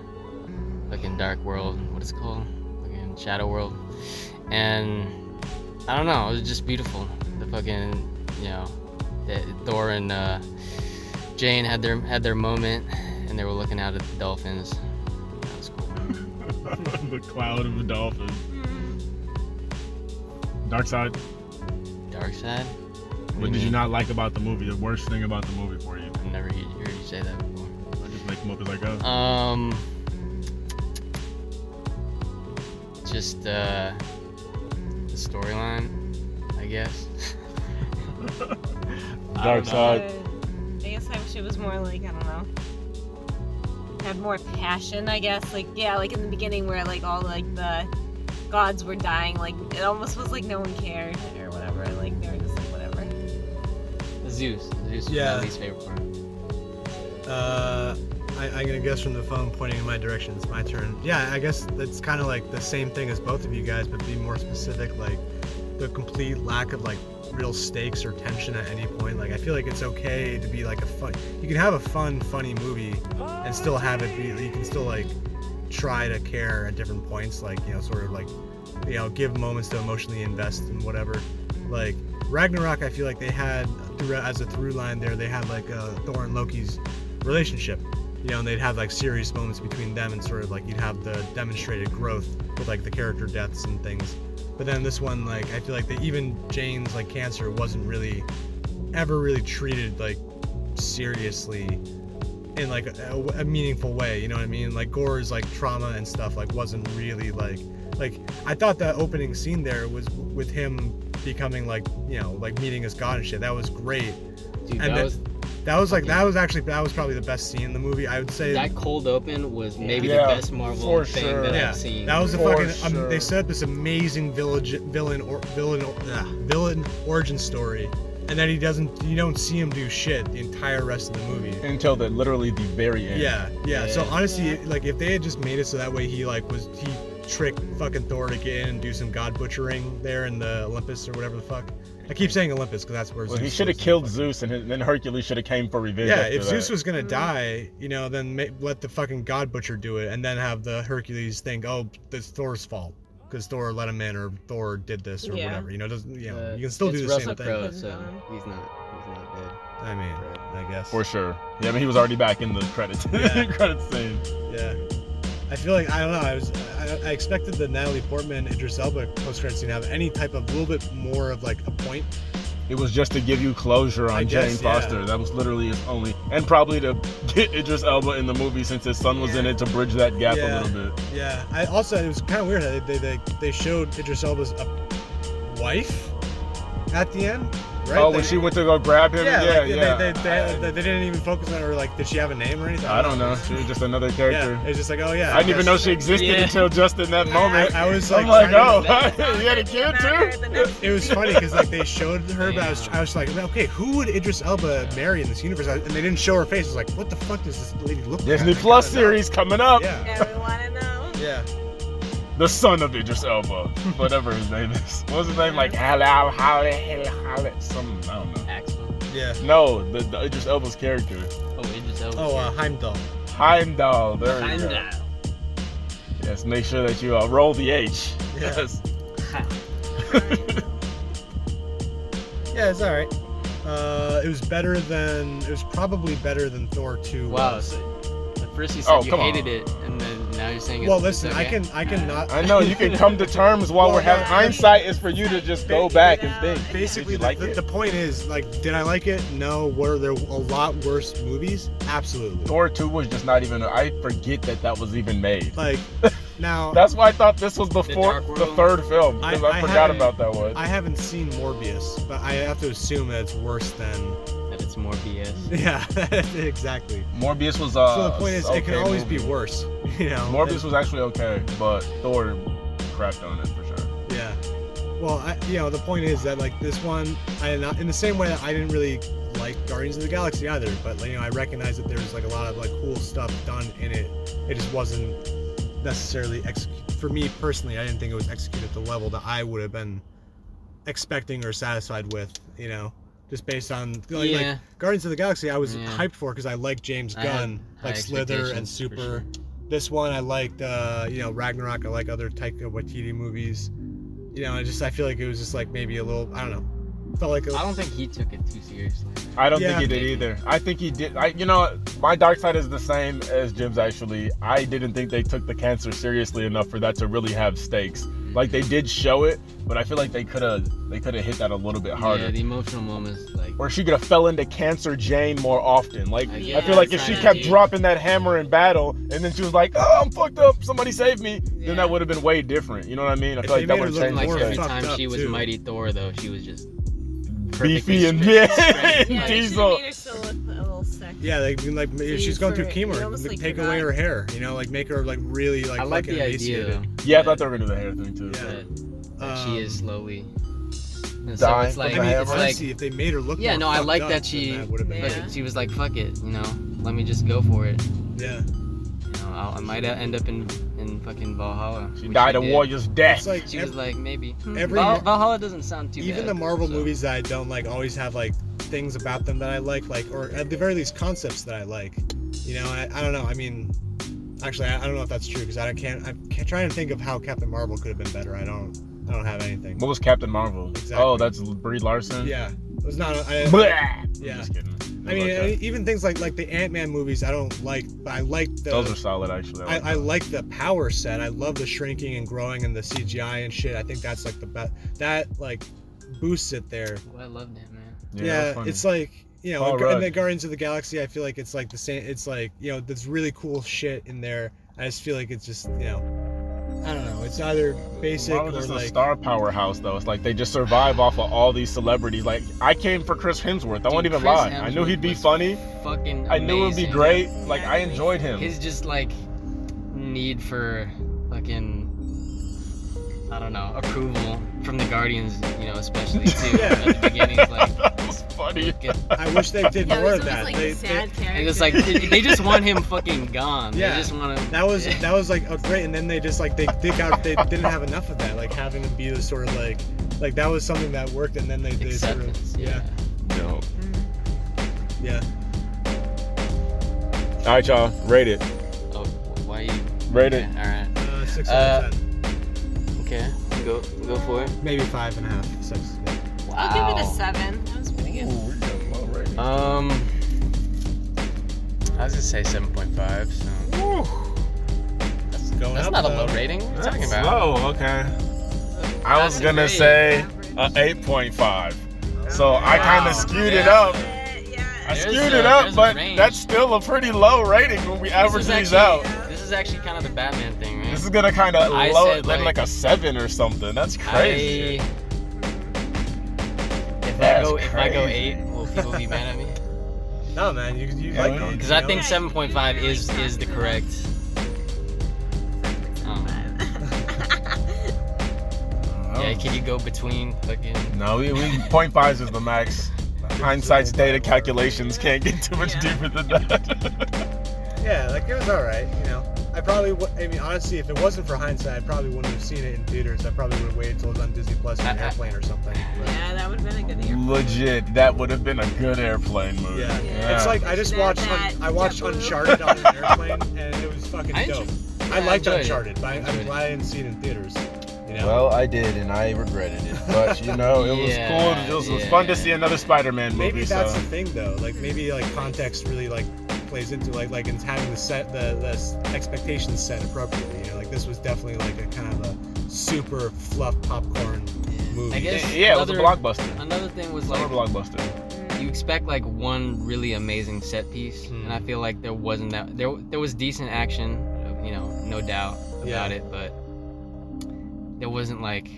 fucking dark world. What is it called? Fucking shadow world. And I don't know. It was just beautiful. The fucking, Thor and Jane had their moment, and they were looking out at the dolphins. That was cool. The cloud of the dolphin. Dark Side. Dark Side? What did you not like about the movie? The worst thing about the movie for you? I've never heard you say that before. I just make them up as I go. Just the storyline, I guess. Dark Side. I guess I wish it was more like, I don't know, had more passion, I guess. Like, yeah, like in the beginning where like all like the gods were dying, like it almost was like no one cared or whatever. Like they were just like whatever. Zeus was Yeah. my least favorite part. I'm gonna guess from the phone pointing in my direction. It's my turn. Yeah, I guess that's kind of like the same thing as both of you guys, but be more specific. Like the complete lack of like real stakes or tension at any point. Like I feel like it's okay to be like a fun. You can have a fun, funny movie and still have it be. You can still like try to care at different points. Like sort of like give moments to emotionally invest in whatever. Like Ragnarok, I feel like they had as a through line there. They had like Thor and Loki's relationship. And they'd have like serious moments between them, and sort of like you'd have the demonstrated growth with like the character deaths and things. But then this one, like I feel like even Jane's like cancer wasn't really ever really treated like seriously in like a meaningful way. You know what I mean? Like Gore's like trauma and stuff like wasn't really like I thought that opening scene there was with him becoming like like meeting his god and shit. That was great. Dude, And that was probably the best scene in the movie. I would say that cold open was maybe Yeah, the best Marvel for thing sure. that Yeah, I've seen. that was the For fucking. sure. They set up this amazing villain origin story, and then you don't see him do shit the entire rest of the movie. Until literally the very end. Yeah. So honestly, like if they had just made it so that way he tricked fucking Thor to get in and do some god butchering there in the Olympus or whatever the fuck. I keep saying Olympus because that's where. Well, Zeus he should have is. killed Zeus, and then Hercules should have came for revenge. Yeah, after if Zeus that. was gonna die, then let the fucking God Butcher do it, and then have the Hercules think, oh, it's Thor's fault because Thor let him in, or Thor did this, or Yeah. whatever. You can still do the same Russell thing. Crowe, so he's not dead. I mean, I guess. For sure. Yeah, I mean, he was already back in the credits. Yeah. Credits scene. Yeah. I feel like I don't know. I expected the Natalie Portman Idris Elba post-credit scene to have any type of little bit more of like a point, It was just to give you closure on Jane Foster. That was literally his only, and probably to get Idris Elba in the movie since his son was in it to bridge that gap a little bit. Yeah. It was kind of weird how they showed Idris Elba's wife at the end. Right? Oh, when she went to go grab him? Yeah. They didn't even focus on her, like, did she have a name or anything? I don't know. She was just another character. Yeah, it's just like, oh, yeah. I didn't even know she existed until just in that moment. I was like, oh, he had a kid too? It was funny because, like, they showed her, but I was like, okay, who would Idris Elba marry in this universe? And they didn't show her face. I was like, what the fuck does this lady look like? Disney Plus series coming up. Yeah, we want to know. Yeah. The son of Idris Elba, whatever his name is. What was his name? Like something, I don't know. Axel. Yeah. No, the Idris Elba's character. Oh, Idris Elba. Oh, Heimdall. Heimdall. There you go. Yes, make sure that you roll the H. Yes. Yeah, it's all right. It was probably better than Thor 2 Wow. was. So at first you said you hated it, and then now you're saying it's Well, listen, okay. I can not. I know you can come to terms while we're having hindsight is for you to just go back and think. Basically, Did you like the point is, like, did I like it? No. Were there a lot worse movies? Absolutely. Thor 2 was just not even. I forget that was even made. Like, now. That's why I thought this was the third film because I forgot about that one. I haven't seen Morbius, but I have to assume that it's worse than. That it's more BS. Yeah, exactly. Morbius was. So the point is, it can always be worse. You know. Morbius was actually okay, but Thor crapped on it for sure. Yeah. Well, the point is that, like, this one, in the same way that I didn't really like Guardians of the Galaxy either, but, like, I recognize that there was, like, a lot of, like, cool stuff done in it. It just wasn't necessarily for me personally. I didn't think it was executed at the level that I would have been expecting or satisfied with. Just based on like Guardians of the Galaxy, I was hyped for because I like James Gunn, like Slither and Super. Sure. This one I liked, Ragnarok. I like other Taika Waititi movies. I feel like it was just like maybe a little, I don't know. Felt like I don't think he took it too seriously. I don't think he did either. I think he did. My dark side is the same as Jim's actually. I didn't think they took the cancer seriously enough for that to really have stakes. Like, they did show it, but I feel like they could have hit that a little bit harder. Yeah, the emotional moments, like. Or she could have fell into Cancer Jane more often. Like, I feel like if she kept dropping that hammer in battle, and then she was like, "Oh, I'm fucked up. Somebody save me," then that would have been way different. You know what I mean? I feel like that would have changed. Like every time she was Mighty Thor, though, she was just beefy and diesel. Yeah, like she's going through chemo, take away her hair, like make her like really like. I like the idea. Yeah, I thought they were gonna do the hair thing too. Yeah. She is slowly. Dying. So it's like, honestly, if they made her look. Yeah, no, I like that she was like, fuck it, let me just go for it. Yeah. I might end up in fucking Valhalla. She died a warrior's death. Like she was like, maybe. Valhalla doesn't sound too bad. Even the Marvel movies that I don't like always have like things about them that I like, or at the very least concepts that I like. I don't know. I mean, actually, I don't know if that's true because I'm trying to think of how Captain Marvel could have been better. I don't have anything. What was Captain Marvel? Exactly. Oh, that's Brie Larson? Yeah. It was not. Yeah. I'm just kidding. I mean, even things like the Ant-Man movies, I don't like, but I like the. Those are solid, actually. I like the power set. I love the shrinking and growing and the CGI and shit. I think that's like the best. That like boosts it there. Well, I loved it, man. Yeah, it's like in the Guardians of the Galaxy, I feel like it's like the same. It's like there's really cool shit in there. I just feel like it's just I don't know. It's either basic or just like a star powerhouse though. It's like they just survive off of all these celebrities. Like I came for Chris Hemsworth. I won't even lie. I knew he'd be funny. Fucking I knew it would be great. Like I enjoyed him. His just like need for fucking I don't know approval from the Guardians. Especially too at the beginning. Like that was funny. I wish they did more of that. Like it's like they just want him fucking gone. Yeah. They just want to. That was like great, and then they just like they didn't have enough of that, like having him be the sort of like that was something that worked, and then they sort of No. Yeah. All right, y'all, rate it. Oh, why you? Rate it. All right. 6 out of 10. Okay, go for it. Maybe 5.5, 6. Yeah. Wow. I'll give it a 7. That was pretty good. I was gonna say 7.5. So that's not a low rating. What are you talking about? Low, okay. I was gonna say a 8.5. So I kind of skewed it up. I skewed it up, but that's still a pretty low rating when we average these out. This is actually kind of the Batman thing, right? This is gonna kind of I low, said, like a 7 or something. That's crazy. If I go 8, will people be mad at me? No, man, you like it. Because I think 7.5 is the correct. Yeah, can you go between fucking? No, we 0.5 is the max. Hindsight's data calculations can't get too much deeper than that. Yeah, like it was alright, you know. I mean, honestly, if it wasn't for hindsight, I probably wouldn't have seen it in theaters. I probably would have waited till it was on Disney Plus on an airplane or something. But Yeah, that would have been a good airplane. Legit, that would have been a good airplane movie. Yeah. It's like I just watched Uncharted on an airplane, and it was fucking dope. I liked Uncharted, but I'm glad I didn't see it in theaters. You know? Well, I did, and I regretted it. But you know, it was cool. It was fun to see another Spider-Man movie. Maybe that's the thing, though. Like maybe like context really like plays into like in having the expectations set appropriately. You know, like this was definitely like a kind of a super fluff popcorn movie. I guess it was a blockbuster. Another thing was like blockbuster. You expect like one really amazing set piece, and I feel like there wasn't that. There was decent action, you know, no doubt about it, but there wasn't like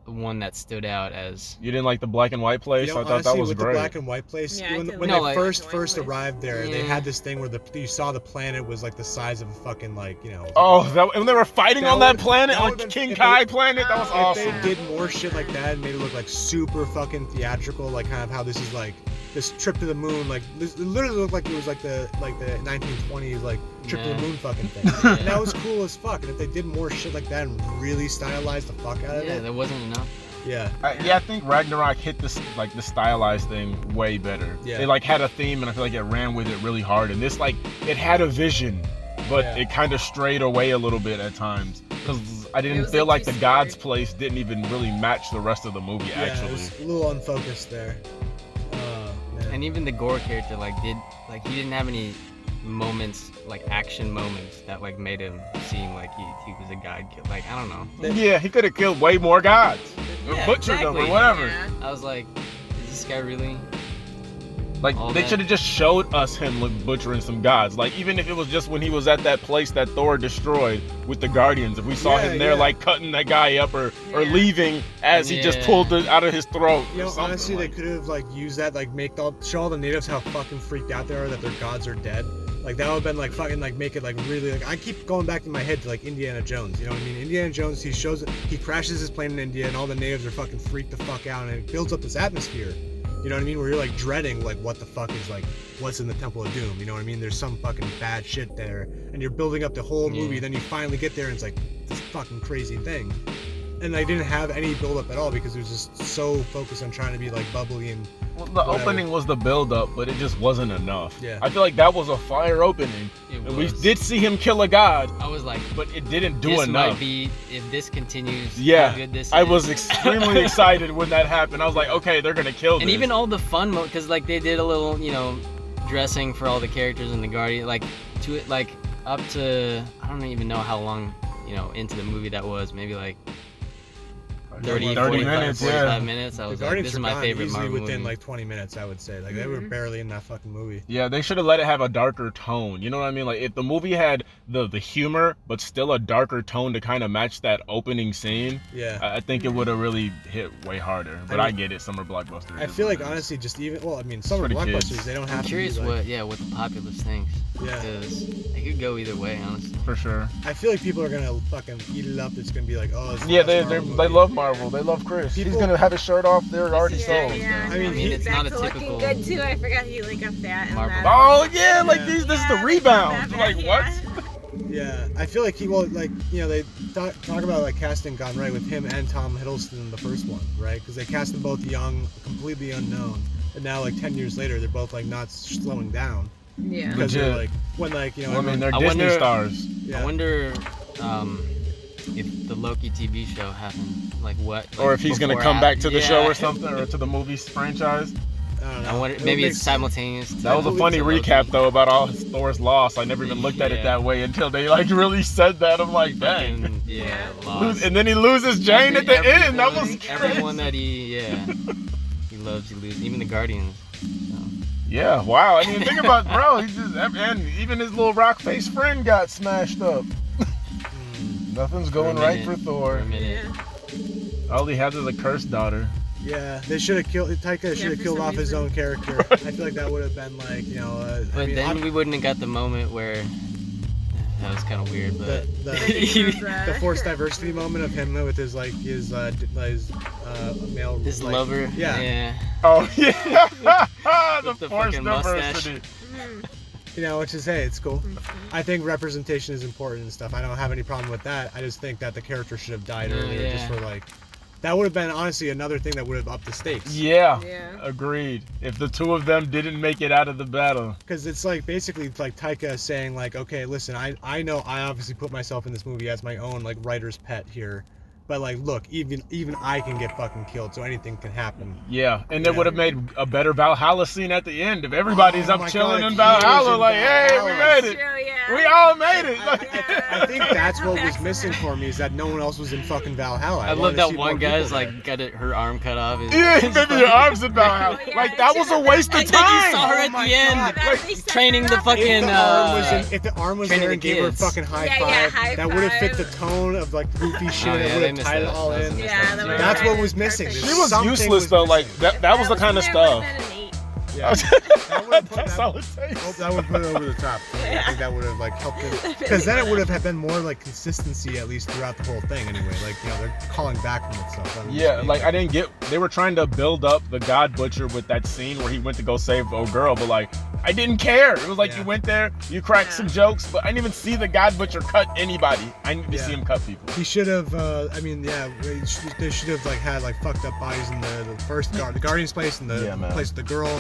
one that stood out as. You didn't like the black and white place? You know, I thought honestly, that was with great. The black and white place, Yeah, when no, they like, first arrived there, they had this thing where you saw the planet was like the size of a fucking like, you know. Oh, when they were fighting on that planet, on King Kai planet, that was awesome. If they did more shit like that and made it look like super fucking theatrical, like kind of how this is like this trip to the moon, like this it literally looked like it was like the 1920s like trip to the moon fucking thing. And that was cool as fuck. And if they did more shit like that and really stylized the fuck out of it, Yeah, there wasn't enough. Yeah. I think Ragnarok hit this like the stylized thing way better. Yeah. They like had a theme, and I feel like it ran with it really hard. And this like it had a vision, but it kind of strayed away a little bit at times because I didn't feel like the God's place didn't even really match the rest of the movie. Yeah, Actually, it was a little unfocused there. And even the Gore character, he didn't have any moments, like action moments that like made him seem like he was a god killer. Like I don't know. Yeah, he could have killed way more gods, or Yeah, butchered them, exactly. or whatever. Yeah. I was like, is this guy really? Like they should have just showed us him butchering some gods. Like even if it was just when he was at that place that Thor destroyed with the Guardians, if we saw him there like cutting that guy up or leaving as he just pulled it out of his throat. You know, honestly, they could have like used that, like show all the natives how fucking freaked out they are that their gods are dead. Like that would have been like fucking like make it like really like I keep going back in my head to like Indiana Jones. You know what I mean? Indiana Jones, he crashes his plane in India and all the natives are fucking freaked the fuck out and it builds up this atmosphere. You know what I mean? Where you're like dreading like what the fuck is like what's in the Temple of Doom. You know what I mean? There's some fucking bad shit there, and you're building up the whole movie. Then you finally get there, and it's like this fucking crazy thing. And I didn't have any build up at all because it was just so focused on trying to be like bubbly and. Well, the opening was the build up, but it just wasn't enough. Yeah. I feel like that was a fire opening. We did see him kill a god. I was like, but it didn't do this enough. Might be if this continues. Yeah, how good this I is. was extremely excited when that happened. I was like, okay, they're gonna kill this. And even all the fun because like they did a little, you know, dressing for all the characters in the Guardian, like to it, like up to I don't even know how long, you know, into the movie that was. Maybe like 30 minutes, 45 minutes. I was like, this is my favorite Marvel within movie. like 20 minutes, I would say. Like they were barely in that fucking movie. Yeah, they should have let it have a darker tone. You know what I mean? Like if the movie had the humor, but still a darker tone to kind of match that opening scene. Yeah, I think it would have really hit way harder. But I get it, summer blockbuster. I feel like honestly, just even summer blockbusters, they don't have. I'm curious to be, like, what the populace thinks. Yeah, because it could go either way, honestly. For sure. I feel like people are gonna fucking eat it up. It's gonna be like, oh. Yeah, they love Marvel. They love Chris. He's gonna have his shirt off. They're already sold. Yeah. I mean, it's not a typical. Looking good too. I forgot he like got fat and Marvel. that. Oh yeah, like this is the rebound. Like what? Yeah, I feel like they talk about like casting gone right with him and Tom Hiddleston in the first one, right? Because they cast them both young, completely unknown, and now like 10 years later, they're both like not slowing down. Yeah. Because they're like I mean, they're Disney stars. Yeah. I wonder if the Loki TV show happened, like what? Like or if he's gonna come back to the show or something, or to the movie franchise. I don't know. I wonder, maybe it's simultaneous. That was a funny recap though about all his Thor's loss. I never even looked at it that way until they like really said that. I'm like, dang. Lost. And then he loses Jane at the end. That was crazy. Everyone that he loves, he loses. Even the Guardians. So. Yeah, wow. I mean, think about, bro. And even his little rock face friend got smashed up. Nothing's going right for Thor. For a minute. All he has is a cursed daughter. Yeah, they should have killed. Taika should have killed off his own character. I feel like that would have been like, you know. But then we wouldn't have got the moment where. That was kind of weird, but the forced diversity moment of him with his like his male his like, lover. Yeah. Oh yeah. the forced fucking mustache. diversity. You know, which is, hey, it's cool. I think representation is important and stuff. I don't have any problem with that. I just think that the character should have died earlier, just for like. That would have been honestly another thing that would have upped the stakes. Yeah. Agreed. If the two of them didn't make it out of the battle. Because it's like basically it's like Taika saying like, okay, listen, I know I obviously put myself in this movie as my own like writer's pet here, but like look, even I can get fucking killed, so anything can happen. Yeah, and it would have made a better Valhalla scene at the end if everybody's up chilling in Valhalla, like, hey, we made it. We all made it. I think that's what was missing for me is that no one else was in fucking Valhalla. I love that one guy's like got her arm cut off. Yeah, maybe her arms in Valhalla. Like that was a waste of time. You saw her at the end, like training the fucking. If the arm was there and gave her a fucking high five, that would have fit the tone of like goofy shit. It would have tied it all in. Yeah, that's what was missing. She was useless though. Like that was the kind of stuff. Yeah. That's all it takes. That would put it over the top. I think that would have like helped it, because then it would have been more like consistency at least throughout the whole thing. Anyway, like you know they're calling back from itself. Yeah, like I didn't get. They were trying to build up the God Butcher with that scene where he went to go save old girl, but like I didn't care. It was like you went there, you cracked some jokes, but I didn't even see the God Butcher cut anybody. I need to see him cut people. He should have. I mean, yeah, they should have like had like fucked up bodies in the first the Guardian's place and the place with the girl.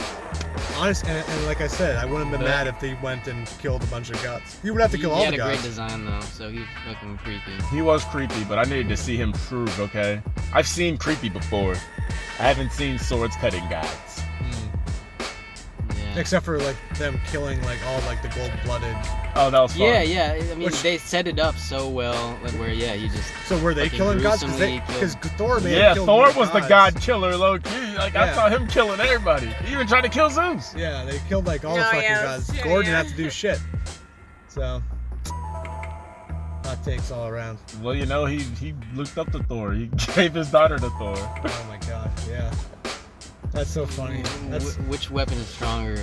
Honest, and like I said, I wouldn't have been mad if they went and killed a bunch of guts. You would have to kill all the guys. He had a great design though, so he's fucking creepy. He was creepy, but I needed to see him prove. Okay, I've seen creepy before. I haven't seen swords cutting gods. Except for like them killing like all like the gold-blooded. Oh, that was fun. Yeah. I mean, they set it up so well, like where you just. So were they killing gods? Because Thor may have killed Thor was gods. the god killer, low key. Like I saw him killing everybody. He even tried to kill Zeus. Yeah, they killed like all the fucking gods. Thor didn't have to do shit. So. Hot takes all around. Well, you know, he looked up to Thor. He gave his daughter to Thor. Oh my god, yeah. That's so funny. Which weapon is stronger,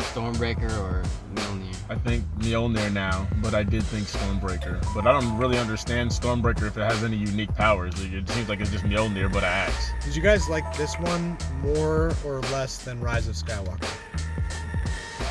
Stormbreaker or Mjolnir? I think Mjolnir now, but I did think Stormbreaker. But I don't really understand Stormbreaker if it has any unique powers. It seems like it's just Mjolnir, but an axe. Did you guys like this one more or less than Rise of Skywalker?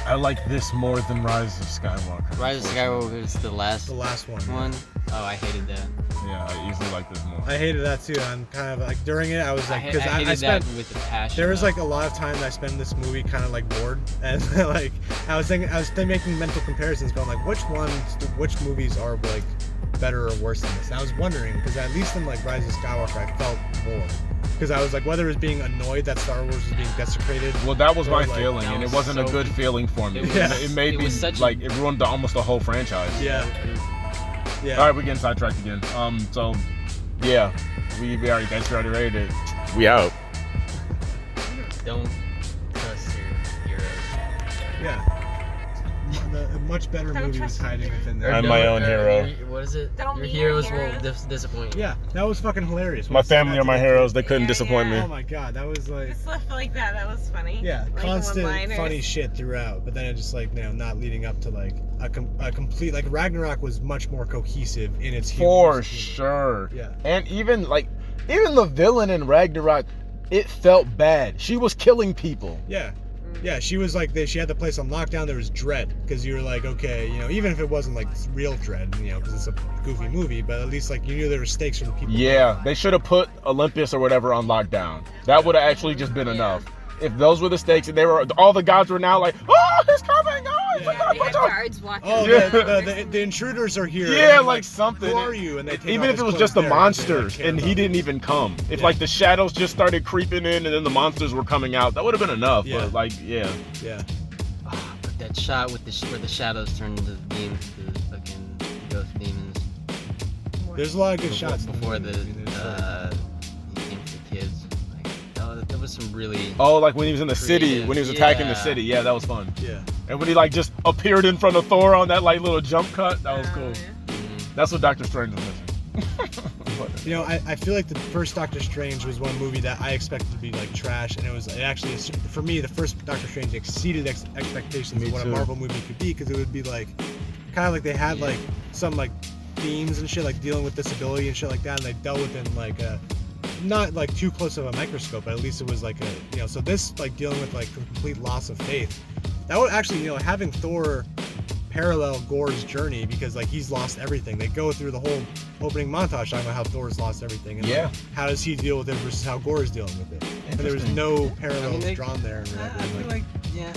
I like this more than Rise of Skywalker. Rise of Skywalker is the last one. Oh, I hated that. Yeah, I easily like this more. I hated that too. I'm kind of like during it, I was like, because I spent that with the passion. There was like a lot of time that I spent in this movie kind of like bored, and like I was making mental comparisons, going like, which movies are like better or worse than this? And I was wondering because at least in like Rise of Skywalker, I felt more. Because I was like, whether it was being annoyed that Star Wars was being desecrated. Well, that was my feeling, and it wasn't a good feeling for me. It made me like it ruined almost the whole franchise. Yeah. All right, we're getting sidetracked again. So yeah, we already rated it. We out. Don't trust your heroes. Yeah. A much better movie was hiding within there. I'm my own hero. What is it? Don't your be heroes your will heroes. disappoint you. Yeah, that was fucking hilarious. My family are my heroes. They couldn't disappoint me. Oh my god, that was like. Stuff like that was funny. Yeah, like constant one-liners. funny shit throughout, but then it just like not leading up to like a complete like Ragnarok was much more cohesive in its humor. For sure. Yeah. And even the villain in Ragnarok, it felt bad. She was killing people. Yeah. Yeah, she was like, she had the place on lockdown. There was dread because you were like, okay, you know, even if it wasn't like real dread, you know, because it's a goofy movie, but at least like you knew there were stakes for the people. Yeah, they should have put Olympus or whatever on lockdown. That would have actually just been enough. If those were the stakes, and all the gods were now like, oh, he's coming, They had guards walking. Oh, the intruders are here. Yeah, like something. Who are you? And they take even if it was just the monsters and he didn't even come. If like the shadows just started creeping in and then the monsters were coming out, that would have been enough. Yeah. But like, yeah. But that shot with where the shadows turn into demons, the fucking ghost demons. There's a lot of good shots before he came for the kids. Like, there was some really. Oh, like when he was in the city, Creative, when he was attacking the yeah. city. Yeah, that was fun. Yeah. And when he like just appeared in front of Thor on that like little jump cut, that was cool. Yeah. That's what Doctor Strange was missing. You know, I feel like the first Doctor Strange was one movie that I expected to be like trash, and it actually, for me, the first Doctor Strange exceeded expectations of what a Marvel movie could be, because it would be like, kind of like they had like some like themes and shit, like dealing with disability and shit like that, and they dealt with it in like a, not like too close of a microscope, but at least it was like a, you know, so this like dealing with like complete loss of faith, that would actually, you know, having Thor parallel Gore's journey, because like he's lost everything. They go through the whole opening montage talking about how Thor's lost everything, and like, how does he deal with it versus how Gore's dealing with it. And there was no parallels drawn there. And I feel like, yeah.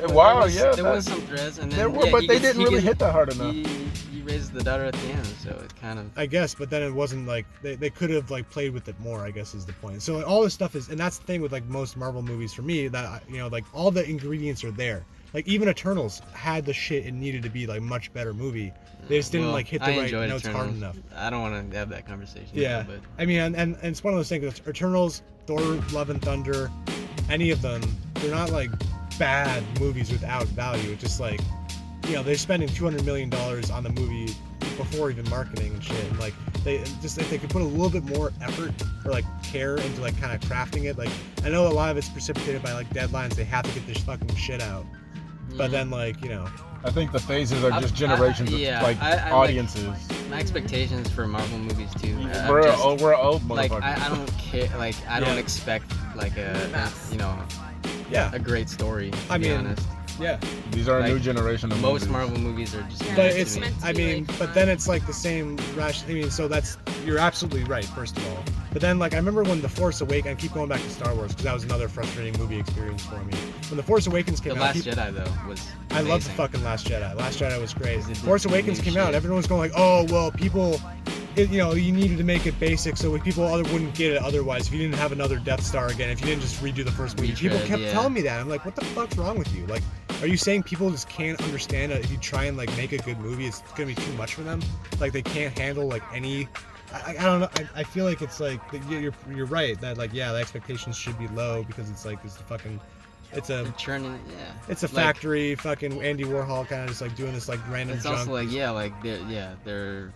Wow, there was some threads, and then there were, but they didn't really hit that hard enough. He raised the daughter at the end, so it kind of. I guess, but then it wasn't like they could have like played with it more, I guess is the point. So all this stuff is, and that's the thing with like most Marvel movies for me, that you know, like all the ingredients are there. Like even Eternals had the shit it needed to be like much better movie. They just didn't like hit the right notes hard enough. I don't want to have that conversation. Yeah, but I mean, and it's one of those things. Eternals, Thor, Love and Thunder, any of them, they're not like bad movies without value. It's just like, you know, they're spending $200 million on the movie before even marketing and shit. And like they just, if they could put a little bit more effort or like care into like kind of crafting it. Like I know a lot of it's precipitated by like deadlines. They have to get this fucking shit out. But then, like, you know, I think the phases are just generations of like audiences. Like, my expectations for Marvel movies too. We're old like motherfuckers. I don't care. Like I don't expect like a you know a great story. To be honest. Yeah. These are a new generation of most movies. Marvel movies are just. But it's, I mean, but then it's like the same rush. I mean, so that's, you're absolutely right, first of all. But then, like, I remember when The Force Awakens, I keep going back to Star Wars because that was another frustrating movie experience for me. When The Force Awakens came out. The Last Jedi, though, was. I love the fucking Last Jedi. Last Jedi was great. Force Awakens came out, everyone was going like, oh, well, people. You know, you needed to make it basic so people wouldn't get it otherwise. If you didn't have another Death Star again, if you didn't just redo the first movie, people kept telling me that. I'm like, what the fuck's wrong with you? Like, are you saying people just can't understand that if you try and like make a good movie, it's gonna be too much for them? Like they can't handle like any. I don't know. I feel like it's like you're right that like the expectations should be low because it's like it's a churning, it's a factory, like, fucking Andy Warhol kind of just like doing this like random. It's junk. also like they're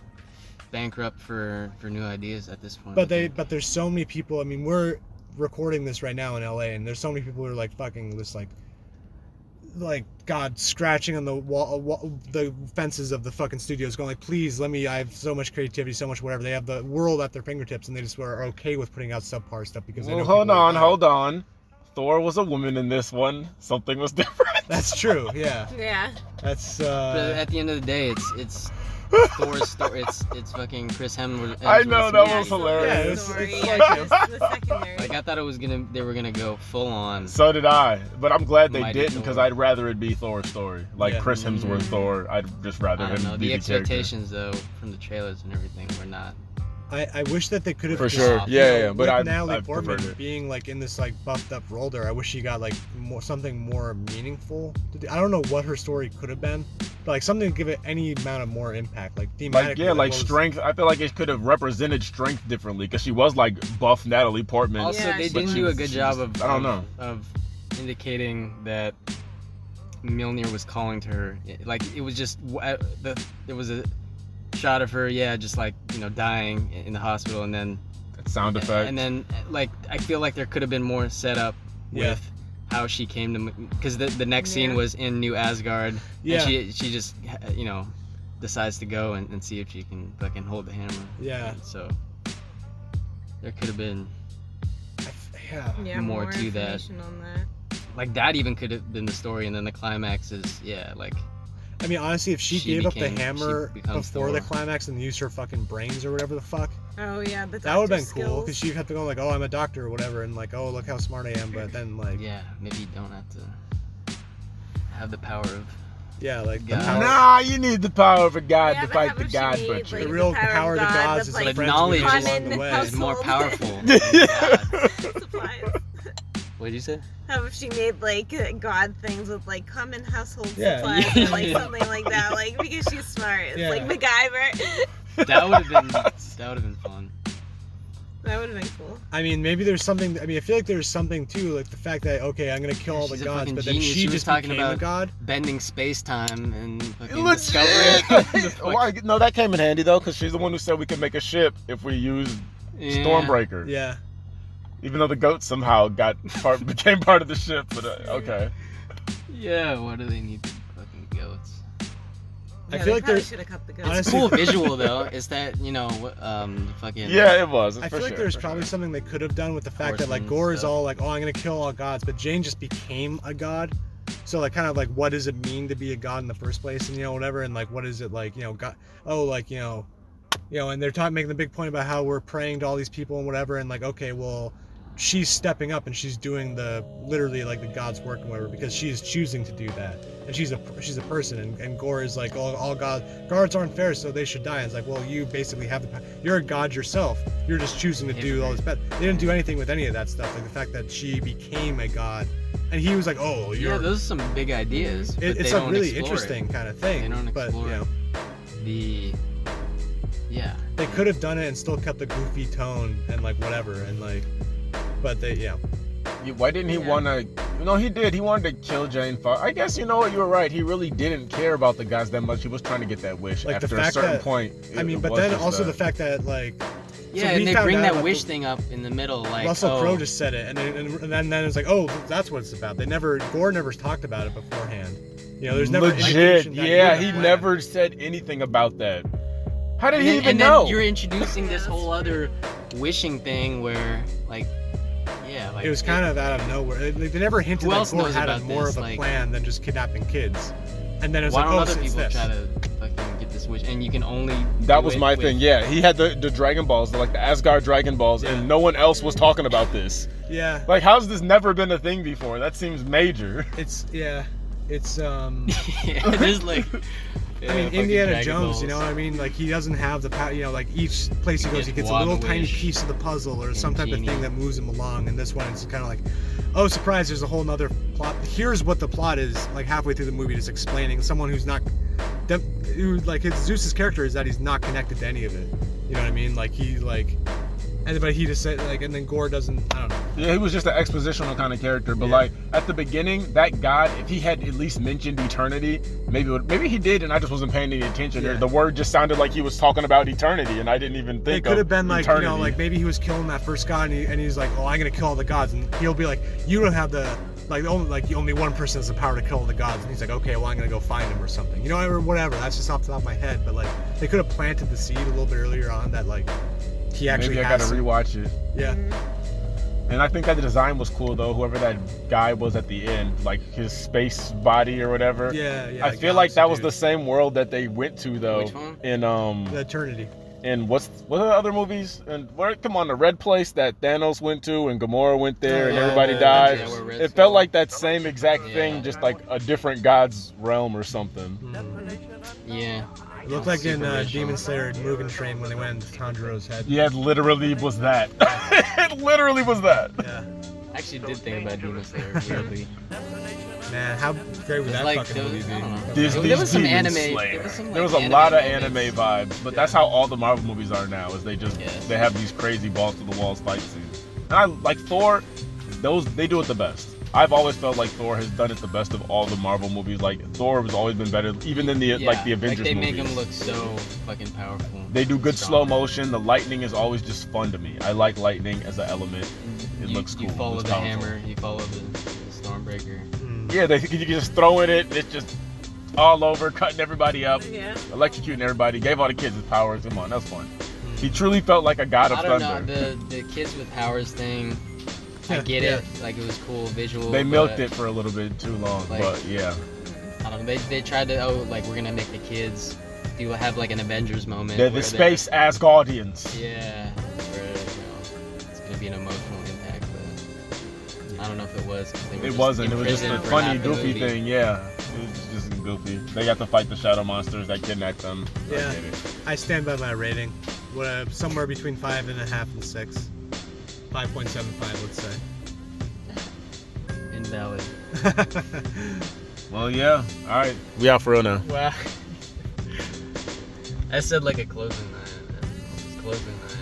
bankrupt for new ideas at this point. But there's so many people. I mean, we're recording this right now in LA, and there's so many people who are like fucking just like God, scratching on the wall, the fences of the fucking studios, going like, please let me. I have so much creativity, so much whatever. They have the world at their fingertips, and they just are okay with putting out subpar stuff because they know. Hold on. Thor was a woman in this one. Something was different. That's true. Yeah. Yeah. That's. But at the end of the day, it's Thor's story. It's fucking Chris Hemsworth. I know, that was hilarious. Like I thought they were gonna go full on. So did I, but I'm glad they didn't because I'd rather it be Thor's story, like Chris Hemsworth Thor. I'd just rather him be the expectations though from the trailers and everything were not. I wish that they could have for sure. Yeah. But Natalie Portman being like in this like buffed up role there. I wish she got like something more meaningful. I don't know what her story could have been, but like something to give it any amount of more impact, like thematically. Like strength. I feel like it could have represented strength differently because she was like buff Natalie Portman. Also, they didn't do a good job of. I don't know. Of indicating that Mjolnir was calling to her. Like it was just there was a shot of her, just like dying in the hospital, and then sound effect, and then like I feel like there could have been more set up with how she came to, because the next scene was in New Asgard, and she just decides to go and see if she can fucking hold the hammer. And so there could have been more to that. On that. Like that even could have been the story, and then the climax is like. I mean, honestly, if she gave up the hammer before Thor. the climax and used her fucking brains or whatever the fuck. Oh yeah, that would have been cool because she had to go like, oh, I'm a doctor or whatever, and like, oh, look how smart I am. But then like, maybe you don't have to have the power of. Like God. Nah, you need the power of a god to fight the god butcher. Like, the real power of the gods is like knowledge along the way. is more powerful. What did you say? How if she made like god things with like common household Yeah. supplies or like something like that, like because she's smart. It's like MacGyver. That would have been fun. That would have been cool. I mean, maybe there's something. I mean, I feel like there's something too, like the fact that okay, I'm gonna kill all the She's a gods, fucking but then genius. she was just talking became about a god. bending space-time and fucking Legit. discovering. Why? No, that came in handy though, because she's the one who said we could make a ship if we used Stormbreaker. Yeah. Even though the goat somehow became part of the ship, but okay. Yeah, what do they need fucking goats? I Yeah, feel they like probably there's should have cut the goats. honestly- Cool visual though. Is that fucking Yeah, it was. I feel like there's probably something they could have done with the fact that like Horsemen Gore is stuff. all like, oh, I'm gonna kill all gods, but Jane just became a god. So like, kind of like, what does it mean to be a god in the first place, and whatever, and like, what is it like, God? Oh, like and they're making the big point about how we're praying to all these people and whatever, and like, okay, well, she's stepping up and she's doing literally like the God's work and whatever, because she's choosing to do that, and she's a person, and Gore is like, all gods aren't fair, so they should die. And it's like, well, you basically have you're a god yourself. You're just choosing to do all this bad. They didn't do anything with any of that stuff, like the fact that she became a god, and he was like, oh, Yeah, those are some big ideas. But it's they a don't really explore interesting kind of thing. They don't but explore Yeah. they could have done it and still kept the goofy tone and like whatever, and like, but Why didn't he want to? No, he did. He wanted to kill Jane Foster. I guess you were right. He really didn't care about the guys that much. He was trying to get that wish. Like the after fact a certain that, point. I mean, but then also the fact that like. Yeah, so and they found bring out that about wish thing up in the middle, like Russell Crowe just said it, and then it's like, oh, that's what it's about. Gore never talked about it beforehand. There's never legit. indication that Yeah, he he had a plan. never said anything about that. How did he even and know? then you're introducing this whole other wishing thing where, like, it was kind of out of nowhere. They never hinted Who that else Gore knows had about more this? of a Like, plan than just kidnapping kids. And then it's why like, don't oh, other it's people this. try to fucking get this wish? And you can only. That do was it my with- thing. Yeah, he had the Dragon Balls, like the Asgard Dragon Balls, and no one else was talking about this. Yeah. Like, how's this never been a thing before? That seems major. It's yeah, there's like. I mean, fucking Indiana Dragon Jones, Balls. you know what I mean? Like, he doesn't have the power, like each place he goes, he gets a little one tiny wish. piece of the puzzle or some type of genie. thing that moves him along. And this one, it's kind of like, oh, surprise, there's a whole nother plot. Here's what the plot is, like halfway through the movie, just explaining someone who's not, Zeus's character is that he's not connected to any of it. You know what I mean? Like, but he just said, like, and then Gore doesn't, I don't know. Yeah, he was just an expositional kind of character. But like at the beginning, that god, if he had at least mentioned eternity, maybe he did, and I just wasn't paying any attention. Yeah. The word just sounded like he was talking about eternity, and I didn't even think. It could have been like, eternity. like maybe he was killing that first god, and he's like, oh, I'm gonna kill all the gods, and he'll be like, you don't have only one person has the power to kill all the gods, and he's like, okay, well, I'm gonna go find him or something, or whatever. That's just off the top of my head, but like they could have planted the seed a little bit earlier on that like he actually. Maybe I gotta rewatch it. Yeah. And I think that the design was cool though. Whoever that guy was at the end, like his space body or whatever. Yeah. I feel like that was the same world that they went to though. Which one? In the Eternity. And what are the other movies? And come on, the red place that Thanos went to and Gamora went there and everybody died. Yeah, where Red It Skull- felt like that same exact thing, just like a different god's realm or something. Yeah. It looked like in Super original. Demon Slayer Mugen Train when they went into Tanjiro's head. Yeah, it literally was that. It literally was that. Yeah. I actually did think about Demon Slayer weirdly. Man, how great would It's that like, fucking there was- movie I don't know. be? Disney's There was some Demon anime- Slayer. there was some, There was like, a lot of anime anime vibes, but that's how all the Marvel movies are now. Is they have these crazy balls to the walls fight scenes. And I like Thor. They do it the best. I've always felt like Thor has done it the best of all the Marvel movies. Like Thor has always been better, even than the Avengers they movies. make him look so fucking powerful. They do good Strong. slow motion. The lightning is always just fun to me. I like lightning as an element. It looks cool. You follow It's the powerful. hammer. You follow the Stormbreaker. Yeah, you can just throw in it. It's just all over, cutting everybody up, electrocuting everybody. Gave all the kids his powers. Come on, that's fun. He truly felt like a god of I don't thunder. know, the kids with powers thing, I get it, like it was cool visual. They milked but, it for a little bit too long, like, but yeah. I don't know, they tried to, like we're gonna make the kids have like an Avengers moment. They're the where space Asgardians. Yeah, where it's gonna be an emotional impact, but I don't know if it was. 'Cause they were It just wasn't. in It was just prison a for funny, half the goofy movie. thing. Yeah, it was just goofy. They got to fight the shadow monsters that kidnapped them. I Yeah, get it. I stand by my rating. Somewhere between 5.5 and 6. 5.75, let's say. Invalid. Well, yeah. All right. We out for real now. Wow. I said like a closing line. Closing line.